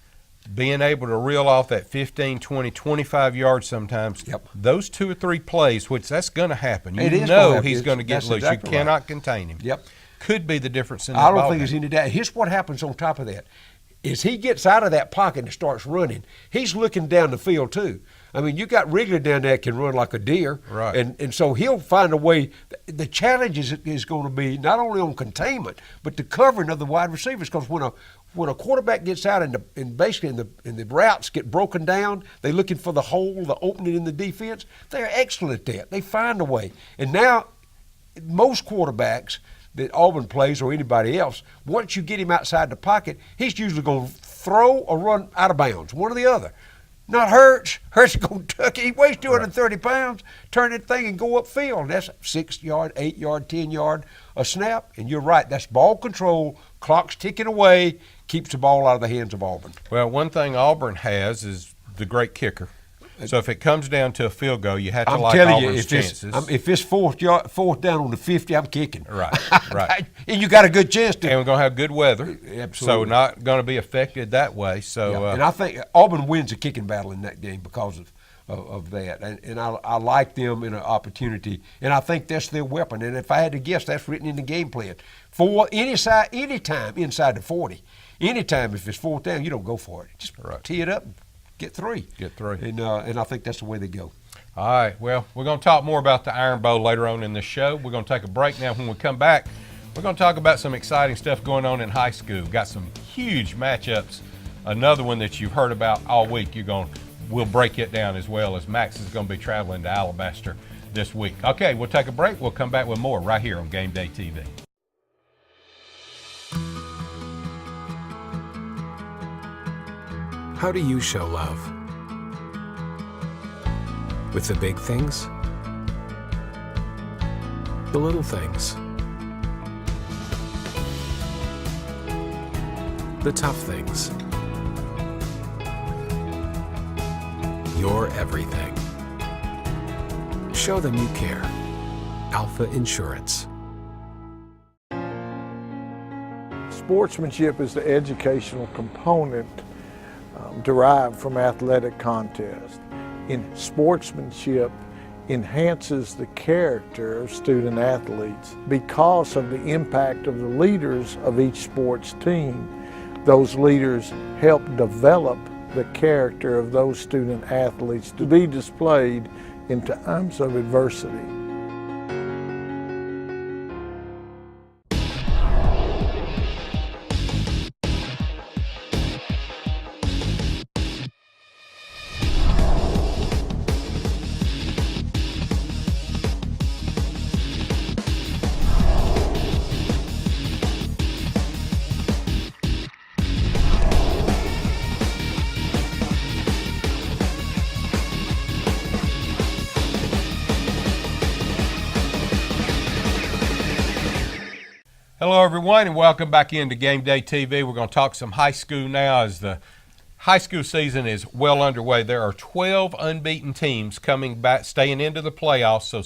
Speaker 1: Being able to reel off that 15, 20, 25 yards sometimes.
Speaker 2: Yep.
Speaker 1: Those 2 or 3 plays, which that's going to happen.
Speaker 2: It is
Speaker 1: know
Speaker 2: gonna happen.
Speaker 1: He's going to get
Speaker 2: That's
Speaker 1: loose.
Speaker 2: exactly
Speaker 1: You cannot contain him.
Speaker 2: Yep.
Speaker 1: Could be the difference in the
Speaker 2: I don't
Speaker 1: ball
Speaker 2: think
Speaker 1: game.
Speaker 2: there's any doubt. Here's what happens on top of that. Is he gets out of that pocket and starts running, he's looking down the field too. I mean, you got Wrigley down there that can run like a deer.
Speaker 1: Right.
Speaker 2: And so he'll find a way. The challenge is going to be not only on containment, but the covering of the wide receivers, because when a quarterback gets out and basically the routes get broken down, they're looking for the hole, the opening in the defense. They're excellent at that. They find a way. And now most quarterbacks that Auburn plays, or anybody else, once you get him outside the pocket, he's usually going to throw or run out of bounds, one or the other. Not Hurts. Hurts is going to tuck it. He weighs 230 pounds, turn that thing and go upfield. That's 6-yard, 8-yard, 10-yard a snap. And you're right, that's ball control, clock's ticking away, keeps the ball out of the hands of Auburn.
Speaker 1: Well, one thing Auburn has is the great kicker. So if it comes down to a field goal, you have to like Auburn's chances.
Speaker 2: If it's fourth down on the 50, I'm kicking.
Speaker 1: Right.
Speaker 2: And you got a good chance to.
Speaker 1: And we're going to have good weather.
Speaker 2: Absolutely.
Speaker 1: So not going to be affected that way. So
Speaker 2: and I think Auburn wins the kicking battle in that game because of that. And I like them in an opportunity. And I think that's their weapon. And if I had to guess, that's written in the game plan. For anytime inside the 40, anytime if it's 4th down, you don't go for it. Just tee it up. Get three. And I think that's the way they go.
Speaker 1: All right. Well, we're going to talk more about the Iron Bowl later on in this show. We're going to take a break now. When we come back, we're going to talk about some exciting stuff going on in high school. Got some huge matchups. Another one that you've heard about all week. We'll break it down as well, as Max is going to be traveling to Alabaster this week. Okay, we'll take a break. We'll come back with more right here on Gameday TV.
Speaker 6: How do you show love? With the big things? The little things? The tough things? Your everything. Show them you care. Alpha Insurance.
Speaker 9: Sportsmanship is the educational component derived from athletic contest. In sportsmanship, enhances the character of student athletes because of the impact of the leaders of each sports team. Those leaders help develop the character of those student athletes to be displayed in times of adversity.
Speaker 1: Hello, everyone, and welcome back into Gameday TV. We're going to talk some high school now as the high school season is well underway. There are 12 unbeaten teams coming back, staying into the playoffs, so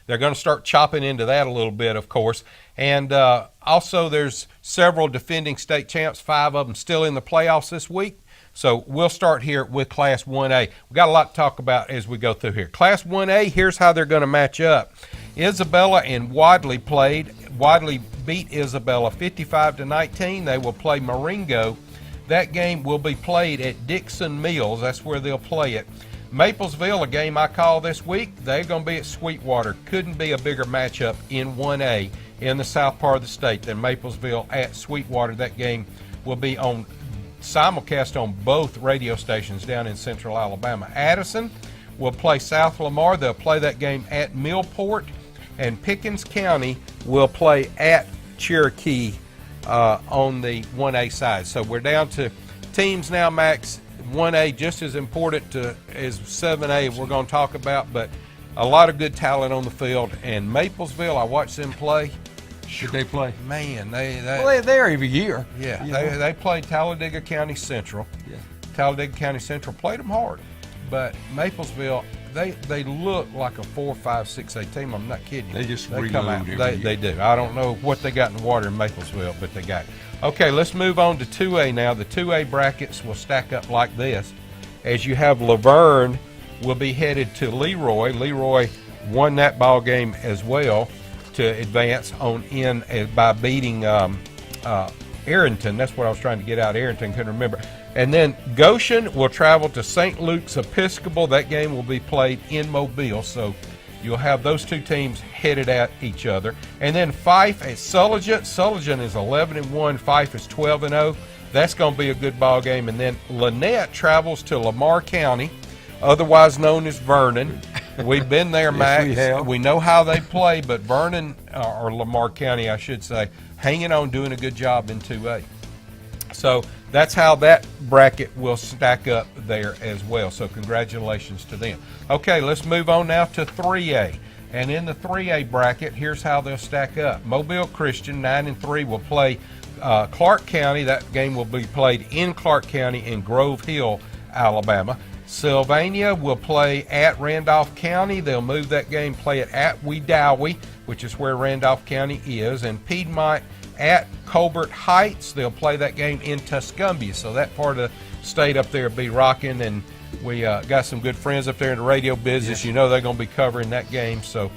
Speaker 1: they're going to start chopping into that a little bit, of course. And also there's several defending state champs, 5 of them still in the playoffs this week. So we'll start here with Class 1A. We've got a lot to talk about as we go through here. Class 1A, here's how they're going to match up. Isabella and Wadley played. Wadley beat Isabella 55-19. They will play Marengo. That game will be played at Dixon Mills. That's where they'll play it. Maplesville, a game I call this week, they're going to be at Sweetwater. Couldn't be a bigger matchup in 1A in the south part of the state than Maplesville at Sweetwater. That game will be on simulcast on both radio stations down in central Alabama. Addison will play South Lamar. They'll play that game at Millport. And Pickens County will play at Cherokee on the 1A side. So we're down to teams now, Max. 1A just as important as 7A we're going to talk about, but a lot of good talent on the field. And Maplesville, I watched them play.
Speaker 2: Should they play?
Speaker 1: Man,
Speaker 2: they're there every year.
Speaker 1: Yeah, they played Talladega County Central.
Speaker 2: Yeah.
Speaker 1: Talladega County Central played them hard, but Maplesville, they look like a 4, 5, 6A team. I'm not kidding you.
Speaker 2: They just
Speaker 1: come
Speaker 2: reload
Speaker 1: out.
Speaker 2: every
Speaker 1: They
Speaker 2: year.
Speaker 1: do. I don't know what they got in the water in Maplesville, but they got it. Okay, let's move on to 2A now. The 2A brackets will stack up like this. As you have Laverne will be headed to Leroy. Leroy won that ball game as well to advance on in by beating Arrington. That's what I was trying to get out. Arrington, couldn't remember. And then Goshen will travel to St. Luke's Episcopal. That game will be played in Mobile. So you'll have those two teams headed at each other. And then Fife at Sullivan. Sullivan is 11-1. Fife is 12-0. That's going to be a good ball game. And then Lynette travels to Lamar County, otherwise known as Vernon. We've been there, Max.
Speaker 2: Yes, we have.
Speaker 1: We know how they play, but Vernon, or Lamar County, I should say, hanging on, doing a good job in 2A. So that's how that bracket will stack up there as well. So congratulations to them. Okay, let's move on now to 3A. And in the 3A bracket, here's how they'll stack up. Mobile Christian, 9-3, will play Clark County. That game will be played in Clark County in Grove Hill, Alabama. Sylvania will play at Randolph County. They'll move that game, play it at Wedowee, which is where Randolph County is. And Piedmont at Colbert Heights. They'll play that game in Tuscumbia. So that part of the state up there will be rocking. And we got some good friends up there in the radio business.
Speaker 2: Yes.
Speaker 1: You know they're going to be covering that game. So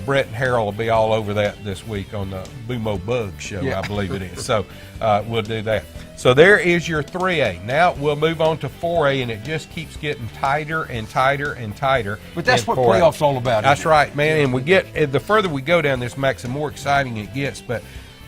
Speaker 1: Brett and Harold will be all over that this week on the Boomo Bug Show,
Speaker 2: Yeah.
Speaker 1: I believe it is. So we'll do that. So there is your 3A. Now we'll move on to 4A, and it just keeps getting tighter and tighter and tighter.
Speaker 2: But that's
Speaker 1: in
Speaker 2: what
Speaker 1: 4A.
Speaker 2: playoffs all about.
Speaker 1: That's
Speaker 2: isn't it?
Speaker 1: right, man. And we get the further we go down this, Max, the more exciting it gets. But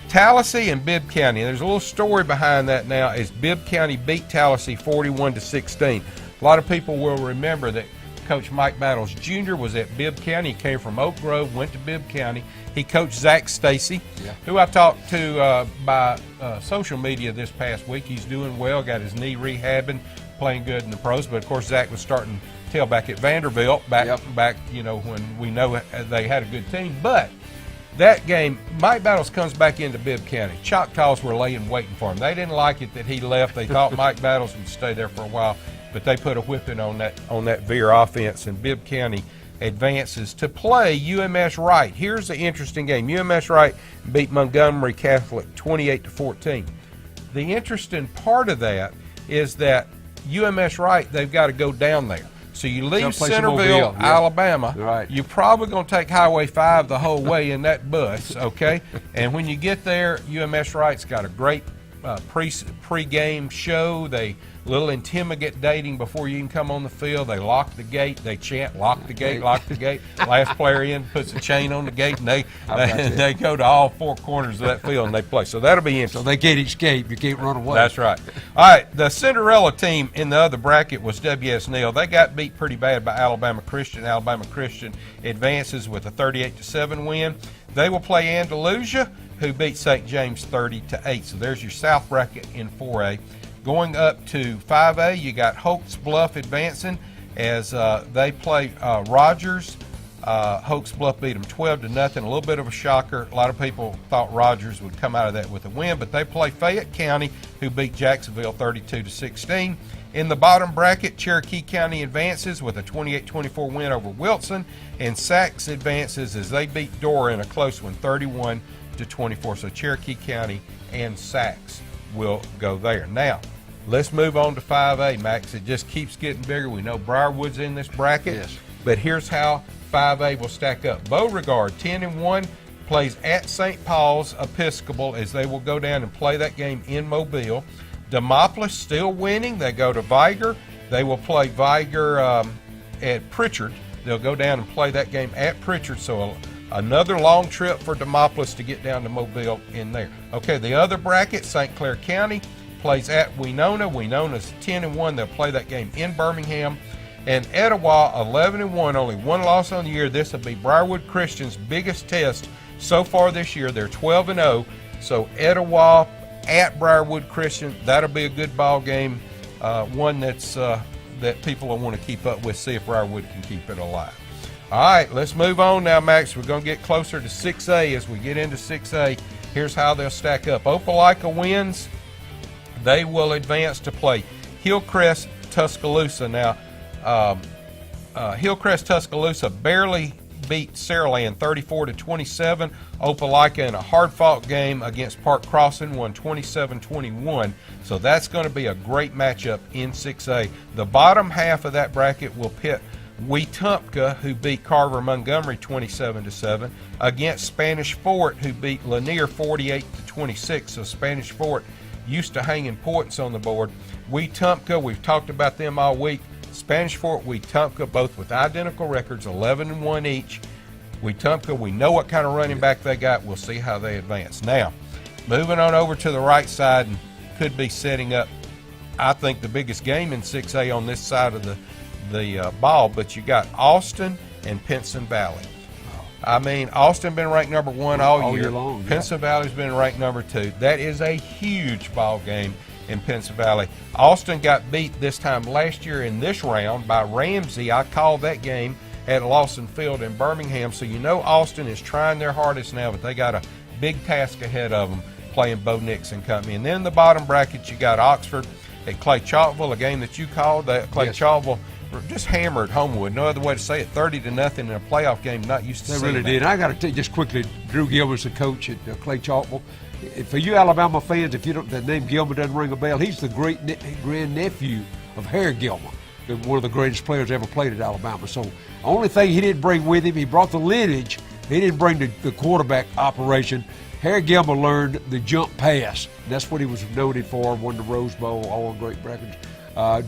Speaker 1: Tallahassee and Bibb County, there's a little story behind that now. As Bibb County beat Tallahassee 41-16. A lot of people will remember that Coach Mike Battles Jr. was at Bibb County. He came from Oak Grove, went to Bibb County. He coached Zach Stacy, who I talked to by social media this past week. He's doing well, got his knee rehabbing, playing good in the pros. But, of course, Zach was starting tail back at Vanderbilt back, you know, when we know they had a good team. But that game, Mike Battles comes back into Bibb County. Choctaws were laying waiting for him. They didn't like it that he left. They thought Mike Battles would stay there for a while. But they put a whipping on that Veer offense, and Bibb County advances to play UMS Wright. Here's the interesting game. UMS Wright beat Montgomery Catholic 28-14. The interesting part of that is that UMS Wright, they've got to go down there. So you leave
Speaker 2: Someplace in
Speaker 1: Centerville,
Speaker 2: Mobile, yeah.
Speaker 1: Alabama.
Speaker 2: Right.
Speaker 1: You're probably going to take Highway 5 the whole way in that bus, okay? And when you get there, UMS Wright's got a great pre-game show. They little intimidating before you can come on the field. They lock the gate. They chant, "Lock the gate, lock the gate." Last player in puts a chain on the gate, and they go to all four corners of that field and they play. So that'll be interesting.
Speaker 2: So they can't escape. You can't run away.
Speaker 1: That's right. All right, the Cinderella team in the other bracket was W.S. Neal. They got beat pretty bad by Alabama Christian. Alabama Christian advances with a 38-7 win. They will play Andalusia, who beat St. James 30-8. So there's your South bracket in 4A. Going up to 5A, you got Hoax Bluff advancing as they play Rogers. Hoax Bluff beat them 12-0. A little bit of a shocker. A lot of people thought Rogers would come out of that with a win, but they play Fayette County, who beat Jacksonville 32-16. In the bottom bracket, Cherokee County advances with a 28-24 win over Wilson, and Saxe advances as they beat Dora in a close one, 31-24. So Cherokee County and Saxe will go there. Now, let's move on to 5A, Max. It just keeps getting bigger. We know Briarwood's in this bracket,
Speaker 2: Yes.
Speaker 1: but here's how 5A will stack up. Beauregard, 10-1, plays at St. Paul's Episcopal as they will go down and play that game in Mobile. Demopolis still winning. They go to Viger. They will play Viger at Pritchard. They'll go down and play that game at Pritchard. So another long trip for Demopolis to get down to Mobile in there. Okay, the other bracket, St. Clair County plays at Winona. Winona's 10-1. They'll play that game in Birmingham. And Etowah, 11-1, only one loss on the year. This will be Briarwood Christian's biggest test so far this year. They're 12-0. So Etowah at Briarwood Christian, that'll be a good ball game. One that's that people will want to keep up with, see if Briarwood can keep it alive. All right, let's move on now, Max. We're going to get closer to 6A. As we get into 6A, here's how they'll stack up. Opelika wins. They will advance to play Hillcrest Tuscaloosa. Now, Hillcrest Tuscaloosa barely beat Saraland 34-27. Opelika in a hard-fought game against Park Crossing won 27-21. So that's going to be a great matchup in 6A. The bottom half of that bracket will pit Wetumpka, who beat Carver Montgomery 27-7, against Spanish Fort, who beat Lanier 48-26. So Spanish Fort used to hanging points on the board. Wetumpka, we've talked about them all week. Spanish Fort, Wetumpka, both with identical records, 11-1 each. Wetumpka, we know what kind of running back they got. We'll see how they advance. Now, moving on over to the right side, and could be setting up, I think, the biggest game in 6A on this side of the ball, but you got Austin and Pinson Valley. I mean, Austin been ranked number 1 all year long. Pinson Valley's been ranked number 2. That is a huge ball game in Pinson Valley. Austin got beat this time last year in this round by Ramsey. I called that game at Lawson Field in Birmingham, so you know Austin is trying their hardest now, but they got a big task ahead of them playing Bo Nix and company. And then in the bottom bracket, you got Oxford at Clay Chalkville, a game that you called. That Clay Chalkville just hammered Homewood. No other way to say it, 30-0 in a playoff game. Not used to
Speaker 2: They
Speaker 1: seeing
Speaker 2: really
Speaker 1: that.
Speaker 2: did. I got to tell you just quickly, Drew Gilbert's the coach at Clay Chalkville. For you Alabama fans, if you don't, the name Gilmer doesn't ring a bell, he's the great grandnephew of Harry Gilmer, one of the greatest players ever played at Alabama. So the only thing he didn't bring with him, he brought the lineage. He didn't bring the quarterback operation. Harry Gilmer learned the jump pass. That's what he was noted for, won the Rose Bowl, all great records.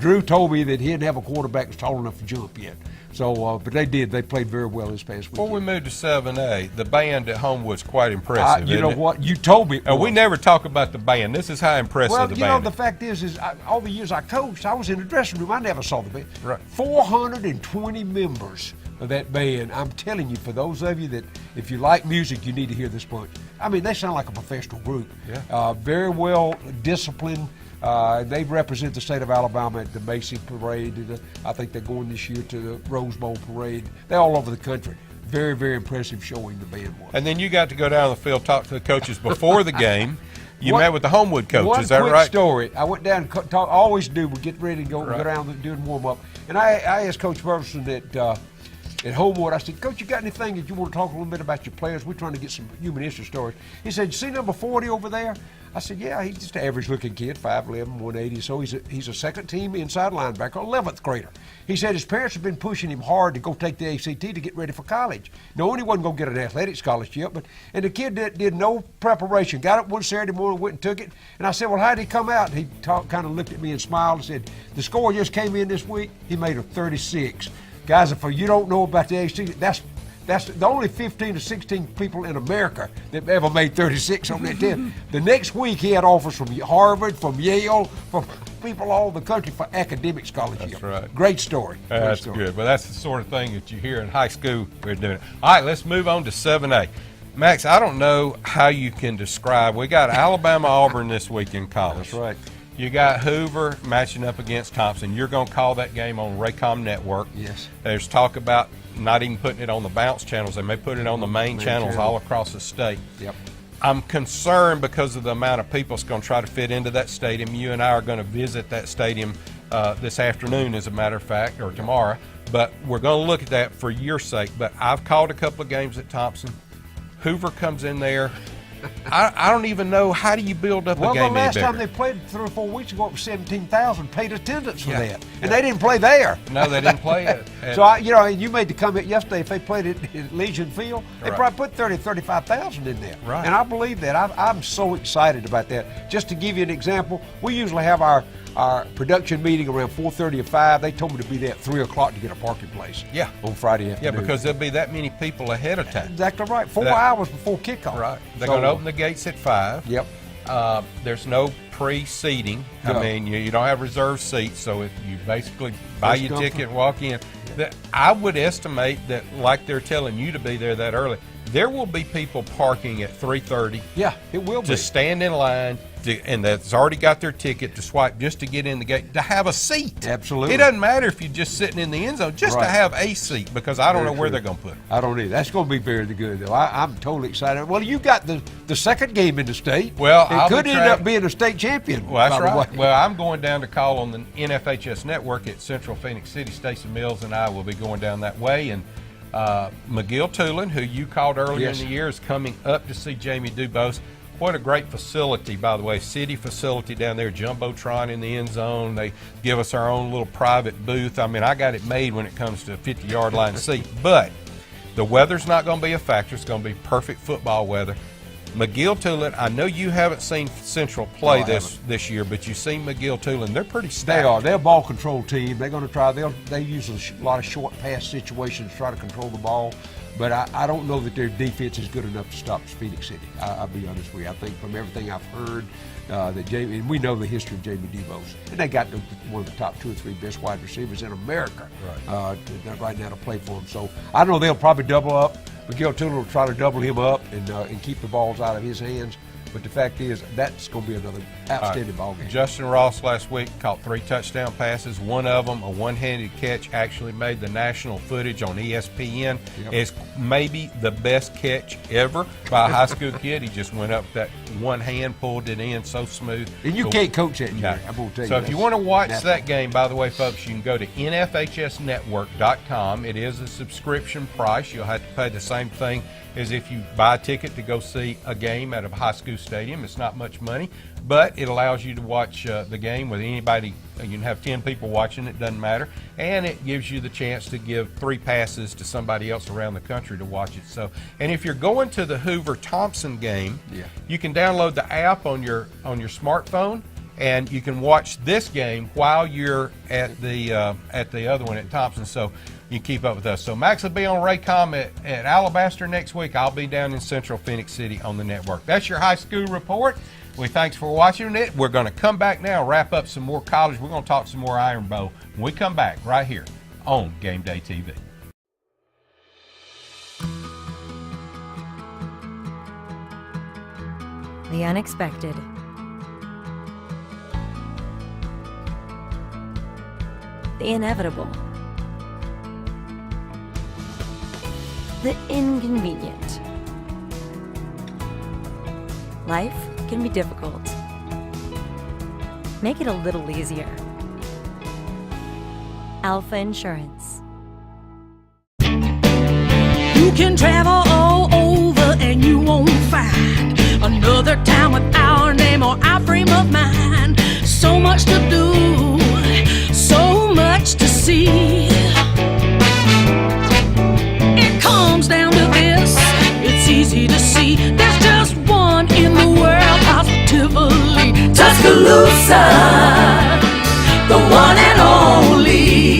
Speaker 2: Drew told me that he didn't have a quarterback that's tall enough to jump yet. So, but they did. They played very well this past week.
Speaker 1: Before we move to 7A, the band at Homewood's quite impressive.
Speaker 2: You know
Speaker 1: isn't it?
Speaker 2: what? You told me.
Speaker 1: We never talk about the band. This is how impressive
Speaker 2: Well,
Speaker 1: the
Speaker 2: you know,
Speaker 1: band
Speaker 2: the
Speaker 1: is.
Speaker 2: fact is all the years I coached, I was in the dressing room. I never saw the band.
Speaker 1: Right.
Speaker 2: 420 members of that band. I'm telling you, for those of you that, if you like music, you need to hear this bunch. I mean, they sound like a professional group.
Speaker 1: Yeah.
Speaker 2: Very well disciplined. They represent the state of Alabama at the Macy Parade. And, I think they're going this year to the Rose Bowl Parade. They're all over the country. Very, very impressive showing the band was.
Speaker 1: And then you got to go down the field, talk to the coaches before the game. You met with the Homewood coach,
Speaker 2: One
Speaker 1: is that
Speaker 2: quick
Speaker 1: right?
Speaker 2: story. I went down and talk. I always do. We get ready to go down and do warm up. And I asked Coach Burleson that at Homewood. I said, Coach, you got anything that you want to talk a little bit about your players? We're trying to get some human history stories. He said, you see number 40 over there? I said, yeah, he's just an average-looking kid, 5'11", 180. So he's a second-team inside linebacker, 11th grader. He said his parents have been pushing him hard to go take the ACT to get ready for college. Knowing he wasn't going to get an athletic scholarship, and the kid did no preparation. Got up one Saturday morning, went and took it. And I said, well, how did he come out? And he kind of looked at me and smiled and said, the score just came in this week. He made a 36. Guys, if you don't know about the ACT, that's the only 15 to 16 people in America that ever made 36 on that test. The next week, he had offers from Harvard, from Yale, from people all over the country for academic scholarship.
Speaker 1: That's right.
Speaker 2: Great story.
Speaker 1: That's good. Well, that's the sort of thing that you hear in high school. We're doing it. All right, let's move on to 7A. Max, I don't know how you can describe. We got Alabama-Auburn this week in college.
Speaker 2: That's right.
Speaker 1: You got Hoover matching up against Thompson. You're going to call that game on Raycom Network.
Speaker 2: Yes.
Speaker 1: There's talk about not even putting it on the bounce channels. They may put it on the main channels all across the state.
Speaker 2: Yep.
Speaker 1: I'm concerned because of the amount of people that's going to try to fit into that stadium. You and I are going to visit that stadium this afternoon, as a matter of fact, or tomorrow. But we're going to look at that for your sake. But I've called a couple of games at Thompson. Hoover comes in there. I don't even know, how do you build up a game any bigger?
Speaker 2: Well, the last time they played 3 or 4 weeks ago, it was 17,000 paid attendance for that. And they didn't play there.
Speaker 1: No, they didn't play it.
Speaker 2: So, you made the comment yesterday, if they played it at Legion Field, they probably put 30,000, 35,000 in there.
Speaker 1: Right.
Speaker 2: And I believe that. I'm so excited about that. Just to give you an example, we usually have our production meeting around 4:30 or 5. They told me to be there at 3 o'clock to get a parking place.
Speaker 1: Yeah.
Speaker 2: On Friday afternoon.
Speaker 1: Yeah, because there'll be that many people ahead of time.
Speaker 2: Exactly right. 4 hours before kickoff.
Speaker 1: Right. They're going to open the gates at 5.
Speaker 2: Yep.
Speaker 1: There's no pre-seating.
Speaker 2: No.
Speaker 1: I mean, you don't have reserved seats, so if you basically buy your ticket and walk in. I would estimate that, like they're telling you to be there that early, there will be people parking at 3:30.
Speaker 2: Yeah, it will be.
Speaker 1: To stand in line, and that's already got their ticket to swipe just to get in the gate, to have a seat.
Speaker 2: Absolutely.
Speaker 1: It doesn't matter if you're just sitting in the end zone, just to have a seat, because I don't know where they're going to put it.
Speaker 2: I don't either. That's going to be very good, though. I'm totally excited. Well, you got the second game in the state.
Speaker 1: Well,
Speaker 2: it could end up being a state champion.
Speaker 1: Well, that's right. Well, I'm going down to call on the NFHS network at Central Phoenix City. Stacey Mills and I will be going down that way, and McGill Tulin, who you called earlier in the year, is coming up to see Jamie Dubose. What a great facility, by the way, city facility down there, Jumbotron in the end zone. They give us our own little private booth. I mean, I got it made when it comes to a 50-yard line seat. But the weather's not going to be a factor. It's going to be perfect football weather. McGill Tulin, I know you haven't seen Central play this year, but you've seen McGill Tulin. They're pretty stacked.
Speaker 2: They are. They're a ball control team. They're going to try. They use a lot of short pass situations to try to control the ball. But I don't know that their defense is good enough to stop Phoenix City. I'll be honest with you. I think from everything I've heard, that Jamie, and we know the history of Jamie Dubose, and they got one of the top 2 or 3 best wide receivers in America right now to play for them. So I know they'll probably double up. McGill Tulin will try to double him up and keep the balls out of his hands. But the fact is, that's going to be another outstanding ball game.
Speaker 1: Justin Ross last week caught 3 touchdown passes. One of them, a one-handed catch, actually made the national footage on ESPN. It's maybe the best catch ever by a high school kid. He just went up that one hand, pulled it in so smooth.
Speaker 2: And you can't coach that, Jerry. I'm going to tell you.
Speaker 1: So if you want to watch that game, by the way, folks, you can go to NFHSnetwork.com. It is a subscription price. You'll have to pay the same thing as if you buy a ticket to go see a game at a high school stadium. It's not much money, but it allows you to watch the game with anybody. You can have 10 people watching, it doesn't matter. And it gives you the chance to give 3 passes to somebody else around the country to watch it. So, and if you're going to the Hoover-Thompson game, you can download the app on your smartphone, and you can watch this game while you're at the other one at Thompson. So you keep up with us. So Max will be on Raycom at Alabaster next week. I'll be down in Central Phoenix City on the network. That's your high school report. Thanks for watching it. We're going to come back now, wrap up some more college. We're going to talk some more Iron Bowl when we come back right here on Gameday TV.
Speaker 3: The unexpected. The inevitable. The inconvenient. Life can be difficult. Make it a little easier. Alpha Insurance.
Speaker 7: You can travel all over and you won't find another town with our name or our frame of mind. So much to do, so much to see. It comes down to this, it's easy to see. There's just one in the world, positively. Tuscaloosa, the one and only.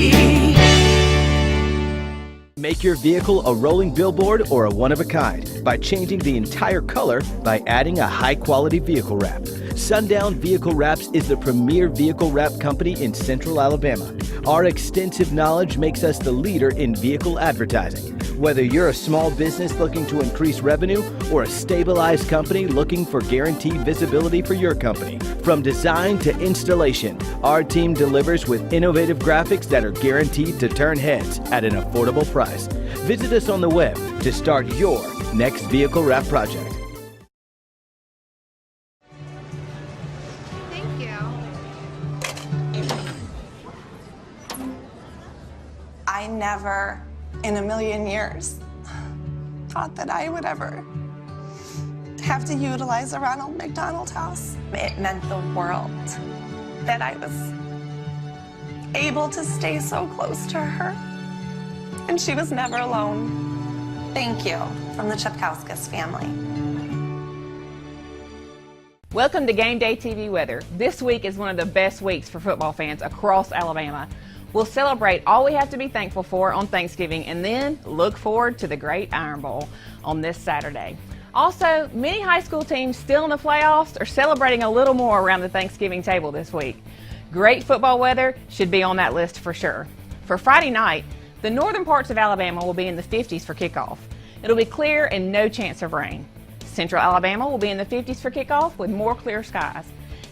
Speaker 5: Make your vehicle a rolling billboard or a one-of-a-kind by changing the entire color by adding a high-quality vehicle wrap. Sundown Vehicle Wraps is the premier vehicle wrap company in Central Alabama. Our extensive knowledge makes us the leader in vehicle advertising. Whether you're a small business looking to increase revenue or a stabilized company looking for guaranteed visibility for your company, from design to installation, our team delivers with innovative graphics that are guaranteed to turn heads at an affordable price. Visit us on the web to start your next vehicle wrap project.
Speaker 10: Thank you.
Speaker 8: I never in a million years thought that I would ever have to utilize a Ronald McDonald House. It meant the world that I was able to stay so close to her, and she was never alone. Thank you from the Chepkauskas family.
Speaker 11: Welcome to Game Day TV weather. This week is one of the best weeks for football fans across Alabama. We'll celebrate all we have to be thankful for on Thanksgiving and then look forward to the Great Iron Bowl on this Saturday. Also, many high school teams still in the playoffs are celebrating a little more around the Thanksgiving table this week. Great football weather should be on that list for sure. For Friday night, the northern parts of Alabama will be in the 50s for kickoff. It'll be clear and no chance of rain. Central Alabama will be in the 50s for kickoff with more clear skies.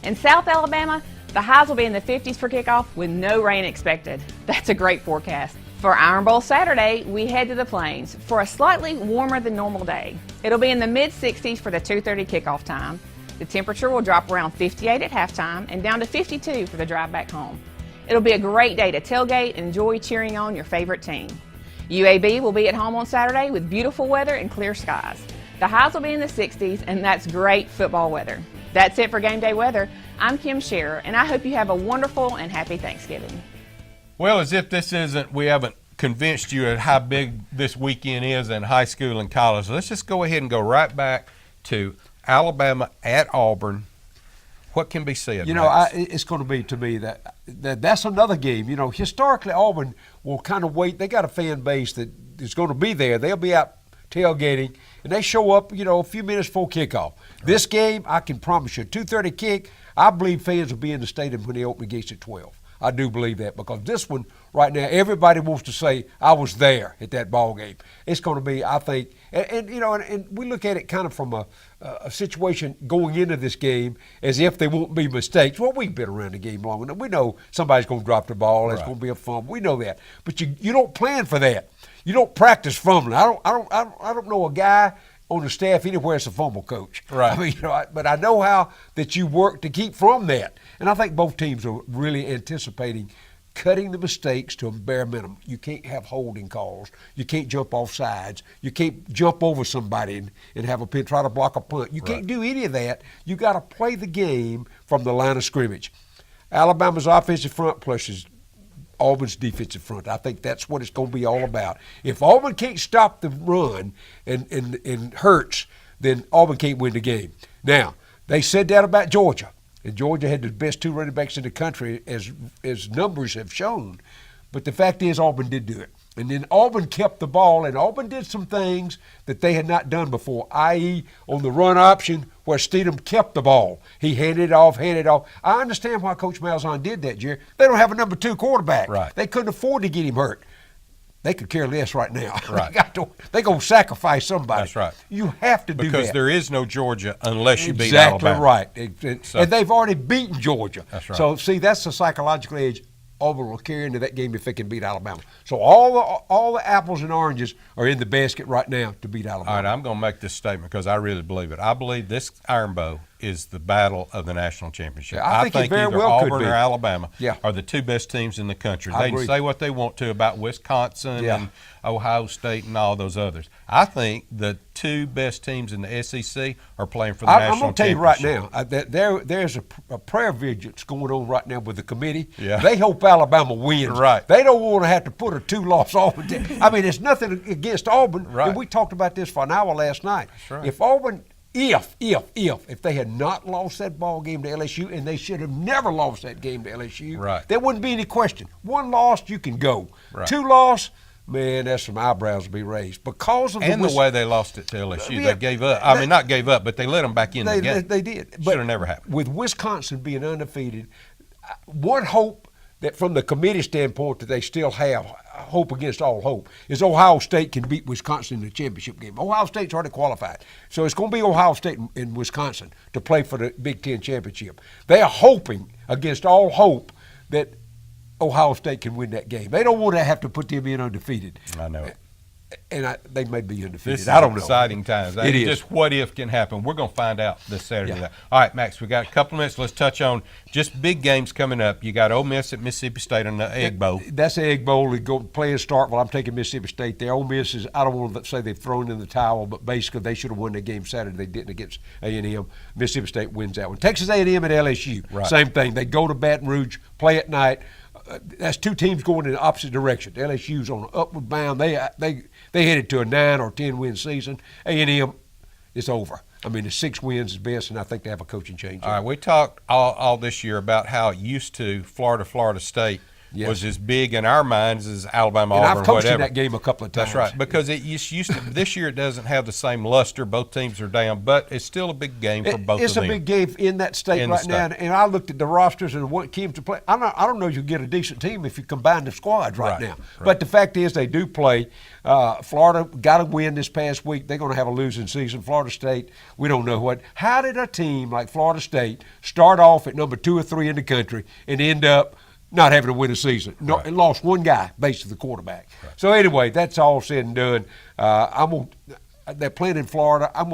Speaker 11: In South Alabama, the highs will be in the 50s for kickoff with no rain expected. That's a great forecast. For Iron Bowl Saturday, we head to the Plains for a slightly warmer than normal day. It'll be in the mid-60s for the 2:30 kickoff time. The temperature will drop around 58 at halftime and down to 52 for the drive back home. It'll be a great day to tailgate and enjoy cheering on your favorite team. UAB will be at home on Saturday with beautiful weather and clear skies. The highs will be in the 60s, and that's great football weather. That's it for Game Day weather. I'm Kim Scherer, and I hope you have a wonderful and happy Thanksgiving.
Speaker 1: Well, as if we haven't convinced you at how big this weekend is in high school and college, let's just go ahead and go right back to Alabama at Auburn. What can be said?
Speaker 2: You know, it's going to be, to me, that's another game. You know, historically, Auburn will kind of wait. They got a fan base that is going to be there. They'll be out tailgating, and they show up, you know, a few minutes before kickoff. Right. This game, I can promise you, 2:30 kick, I believe fans will be in the stadium when they open the gates at 12. I do believe that, because this one right now, everybody wants to say, I was there at that ball game. It's going to be, I think, and you know, and we look at it kind of from a situation going into this game as if there won't be mistakes. Well, we've been around the game long enough. We know somebody's going to drop the ball. It's going to be a fumble. We know that, but you don't plan for that. You don't practice fumbling. I don't know a guy on the staff anywhere that's a fumble coach.
Speaker 1: Right.
Speaker 2: I mean, you know, but I know how that you work to keep from that. And I think both teams are really anticipating cutting the mistakes to a bare minimum. You can't have holding calls. You can't jump off sides. You can't jump over somebody and have a pin, try to block a punt. You can't do any of that. You got to play the game from the line of scrimmage. Alabama's offensive front plus Auburn's defensive front. I think that's what it's going to be all about. If Auburn can't stop the run and Hurts, then Auburn can't win the game. Now, they said that about Georgia, and Georgia had the best two running backs in the country as numbers have shown. But the fact is, Auburn did do it. And then Auburn kept the ball, and Auburn did some things that they had not done before, i.e. on the run option where Steedham kept the ball. He handed it off. I understand why Coach Malzahn did that, Jerry. They don't have a number 2 quarterback.
Speaker 1: Right.
Speaker 2: They couldn't afford to get him hurt. They could care less right now.
Speaker 1: Right.
Speaker 2: They're going to sacrifice somebody.
Speaker 1: That's right.
Speaker 2: You have to do that.
Speaker 1: Because there is no Georgia unless you beat Alabama.
Speaker 2: Exactly right. And they've already beaten Georgia.
Speaker 1: That's right.
Speaker 2: So, see, that's the psychological edge Auburn will carry into that game if they can beat Alabama. So all the apples and oranges are in the basket right now to beat Alabama.
Speaker 1: All right, I'm going to make this statement because I really believe it. I believe this Iron Bowl is the battle of the national championship.
Speaker 2: Yeah, I think it very
Speaker 1: either
Speaker 2: well
Speaker 1: Auburn
Speaker 2: could be.
Speaker 1: or Alabama
Speaker 2: Yeah.
Speaker 1: are the two best teams in the country.
Speaker 2: I
Speaker 1: They can
Speaker 2: agree.
Speaker 1: say what they want to about Wisconsin
Speaker 2: Yeah.
Speaker 1: and Ohio State and all those others. I think the two best teams in the SEC are playing for the
Speaker 2: I'm
Speaker 1: national
Speaker 2: going to tell you right
Speaker 1: championship.
Speaker 2: now, that there's a prayer vigilance going on right now with the committee.
Speaker 1: Yeah.
Speaker 2: They hope Alabama wins.
Speaker 1: Right.
Speaker 2: They don't want to have to put a 2-loss Auburn. I mean, it's nothing against Auburn.
Speaker 1: Right.
Speaker 2: And we talked about this for an hour last night.
Speaker 1: That's right.
Speaker 2: If Auburn, if they had not lost that ball game to LSU, and they should have never lost that game to LSU,
Speaker 1: Right.
Speaker 2: there wouldn't be any question. 1 loss, you can go.
Speaker 1: Right.
Speaker 2: 2 loss, man, that's some eyebrows to be raised because of
Speaker 1: And the way they lost it to LSU.
Speaker 2: Yeah,
Speaker 1: They gave up. I mean, not gave up, but they let them back in the game.
Speaker 2: They did.
Speaker 1: Should have never happened.
Speaker 2: With Wisconsin being undefeated, one hope that from the committee standpoint that they still have hope against all hope is Ohio State can beat Wisconsin in the championship game. Ohio State's already qualified. So it's going to be Ohio State and Wisconsin to play for the Big Ten championship. They are hoping against all hope that Ohio State can win that game. They don't want to have to put them in undefeated.
Speaker 1: I know it.
Speaker 2: And they may be undefeated.
Speaker 1: This is
Speaker 2: I don't know.
Speaker 1: exciting times.
Speaker 2: It is.
Speaker 1: Just what if can happen. We're going to find out this Saturday.
Speaker 2: Yeah.
Speaker 1: All right, Max, we got a couple of minutes. Let's touch on just big games coming up. You got Ole Miss at Mississippi State on the Egg Bowl.
Speaker 2: That's the Egg Bowl. They go play in Starkville. I'm taking Mississippi State there. Ole Miss is, I don't want to say they've thrown in the towel, but basically they should have won the game Saturday. They didn't against A&M. Mississippi State wins that one. Texas A&M at LSU.
Speaker 1: Right.
Speaker 2: Same thing. They go to Baton Rouge, play at night. That's two teams going in the opposite direction. LSU's on an upward bound. They headed to a 9 or 10 win season. A&M, it's over. I mean, the 6 wins is best, and I think they have a coaching change.
Speaker 1: All right, we talked all this year about how it used to Florida State
Speaker 2: Yes.
Speaker 1: was as big in our minds as Alabama,
Speaker 2: And
Speaker 1: Auburn,
Speaker 2: I've coached
Speaker 1: whatever.
Speaker 2: in that game a couple of times.
Speaker 1: That's right, because it used to. This year it doesn't have the same luster. Both teams are down, but it's still a big game for both
Speaker 2: It's
Speaker 1: of them.
Speaker 2: a big game in that state
Speaker 1: In the
Speaker 2: right now,
Speaker 1: state.
Speaker 2: and I looked at the rosters and what teams to play. I don't know if you get a decent team if you combine the squads right now.
Speaker 1: Right.
Speaker 2: But the fact is, they do play. Florida got a win this past week. They're going to have a losing season. Florida State, we don't know what. How did a team like Florida State start off at number 2 or 3 in the country and end up not having to win a season? No,
Speaker 1: Right.
Speaker 2: and lost one guy, basically the quarterback. Right. So anyway, that's all said and done. They're playing in Florida. I'm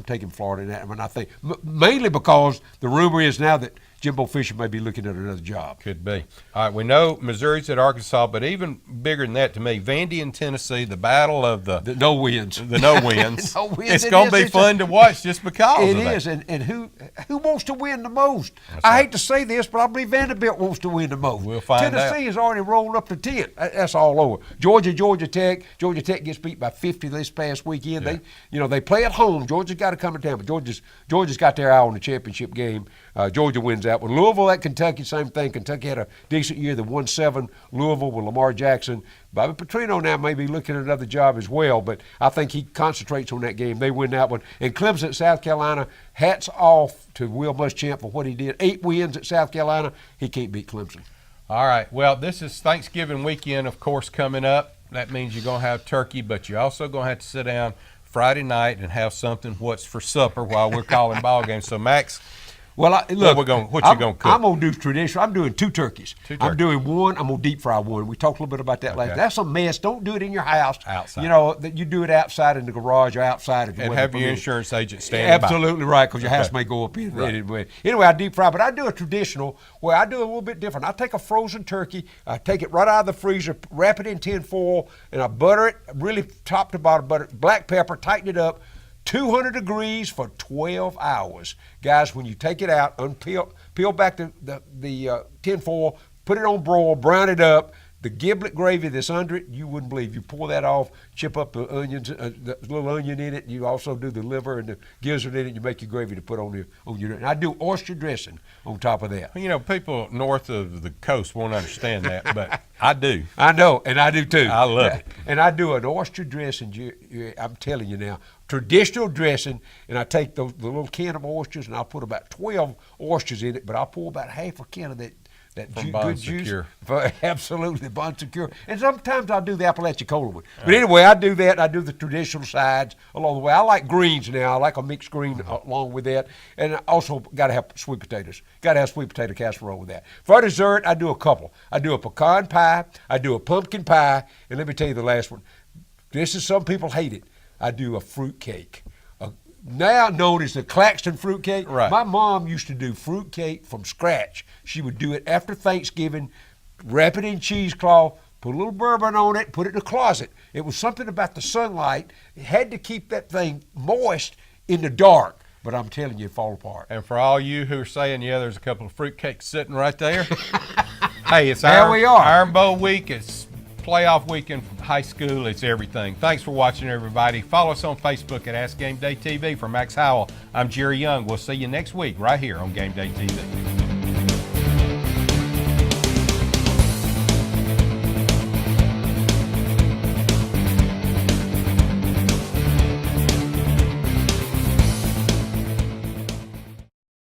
Speaker 2: taking Florida in that one. I think mainly because the rumor is now that Jimbo Fisher may be looking at another job.
Speaker 1: Could be. All right, we know Missouri's at Arkansas, but even bigger than that to me, Vandy and Tennessee, the battle of the
Speaker 2: no wins.
Speaker 1: The no wins.
Speaker 2: No wins.
Speaker 1: It's
Speaker 2: It
Speaker 1: going
Speaker 2: is.
Speaker 1: to be
Speaker 2: It's
Speaker 1: fun to watch just because
Speaker 2: It
Speaker 1: of that.
Speaker 2: is, and who wants to win the most?
Speaker 1: That's
Speaker 2: I
Speaker 1: right.
Speaker 2: hate to say this, but I believe Vanderbilt wants to win the most.
Speaker 1: We'll find out.
Speaker 2: Tennessee has already rolled up to 10. That's all over. Georgia Tech. Georgia Tech gets beat by 50 this past weekend.
Speaker 1: Yeah.
Speaker 2: They play at home. Georgia's got to come to town, but Georgia's got their eye on the championship game. Georgia wins that one. Louisville at Kentucky, same thing. Kentucky had a decent year. They won 7. Louisville with Lamar Jackson. Bobby Petrino now may be looking at another job as well, but I think he concentrates on that game. They win that one. And Clemson at South Carolina, hats off to Will Muschamp for what he did. 8 wins at South Carolina. He can't beat Clemson.
Speaker 1: All right. Well, this is Thanksgiving weekend, of course, coming up. That means you're going to have turkey, but you're also going to have to sit down Friday night and have something what's for supper while we're calling ball games. So, Max,
Speaker 2: Well,
Speaker 1: what you going to cook?
Speaker 2: I'm going to do traditional. I'm doing 2 turkeys.
Speaker 1: Two
Speaker 2: I'm
Speaker 1: turkeys.
Speaker 2: doing one. I'm going to deep fry one. We talked a little bit about that last.
Speaker 1: Okay.
Speaker 2: That's a mess. Don't do it in your house.
Speaker 1: Outside.
Speaker 2: That you do it outside in the garage or outside. If you
Speaker 1: and
Speaker 2: weather
Speaker 1: have your
Speaker 2: permits.
Speaker 1: insurance agent stand by.
Speaker 2: Absolutely right, because your house
Speaker 1: Okay.
Speaker 2: may go up in
Speaker 1: Right.
Speaker 2: anyway. Anyway, I deep fry, but I do a traditional where I do a little bit different. I take a frozen turkey, I take it right out of the freezer, wrap it in tin foil, and I butter it, really top to bottom, butter it, black pepper, tighten it up, 200 degrees for 12 hours. Guys, when you take it out, peel back the tin foil, put it on broil, brown it up. The giblet gravy that's under it, you wouldn't believe. You pour that off, chip up the onions, the little onion in it. You also do the liver and the gizzard in it. You make your gravy to put on your. And I do oyster dressing on top of that.
Speaker 1: You know, people north of the coast won't understand that, but I do.
Speaker 2: I know, and I do too.
Speaker 1: I love it.
Speaker 2: And I do an oyster dressing. I'm telling you now, traditional dressing. And I take the little can of oysters, and I'll put about 12 oysters in it. But I'll pour about half a can of that That
Speaker 1: From
Speaker 2: good
Speaker 1: Bon
Speaker 2: juice.
Speaker 1: Secure.
Speaker 2: Absolutely, Bon Secure. And sometimes I'll do the Apalachicola one. But anyway, I do that. I do the traditional sides along the way. I like greens now. I like a mixed green along with that. And I also got to have sweet potatoes. Got to have sweet potato casserole with that. For dessert, I do a couple. I do a pecan pie. I do a pumpkin pie. And let me tell you the last one. This is, some people hate it. I do a fruit cake. Now known as the Claxton fruit cake.
Speaker 1: Right.
Speaker 2: My mom used to do fruit cake from scratch. She would do it after Thanksgiving, wrap it in cheesecloth, put a little bourbon on it, put it in the closet. It was something about the sunlight. It had to keep that thing moist in the dark. But I'm telling you, it fall apart.
Speaker 1: And for all you who are saying, yeah, there's a couple of fruitcakes sitting right there. Hey, it's
Speaker 2: There we are.
Speaker 1: Iron Bowl week. It's playoff weekend from high school. It's everything. Thanks for watching, everybody. Follow us on Facebook at Ask Game Day TV. For Max Howell, I'm Jerry Young. We'll see you next week right here on Game Day TV.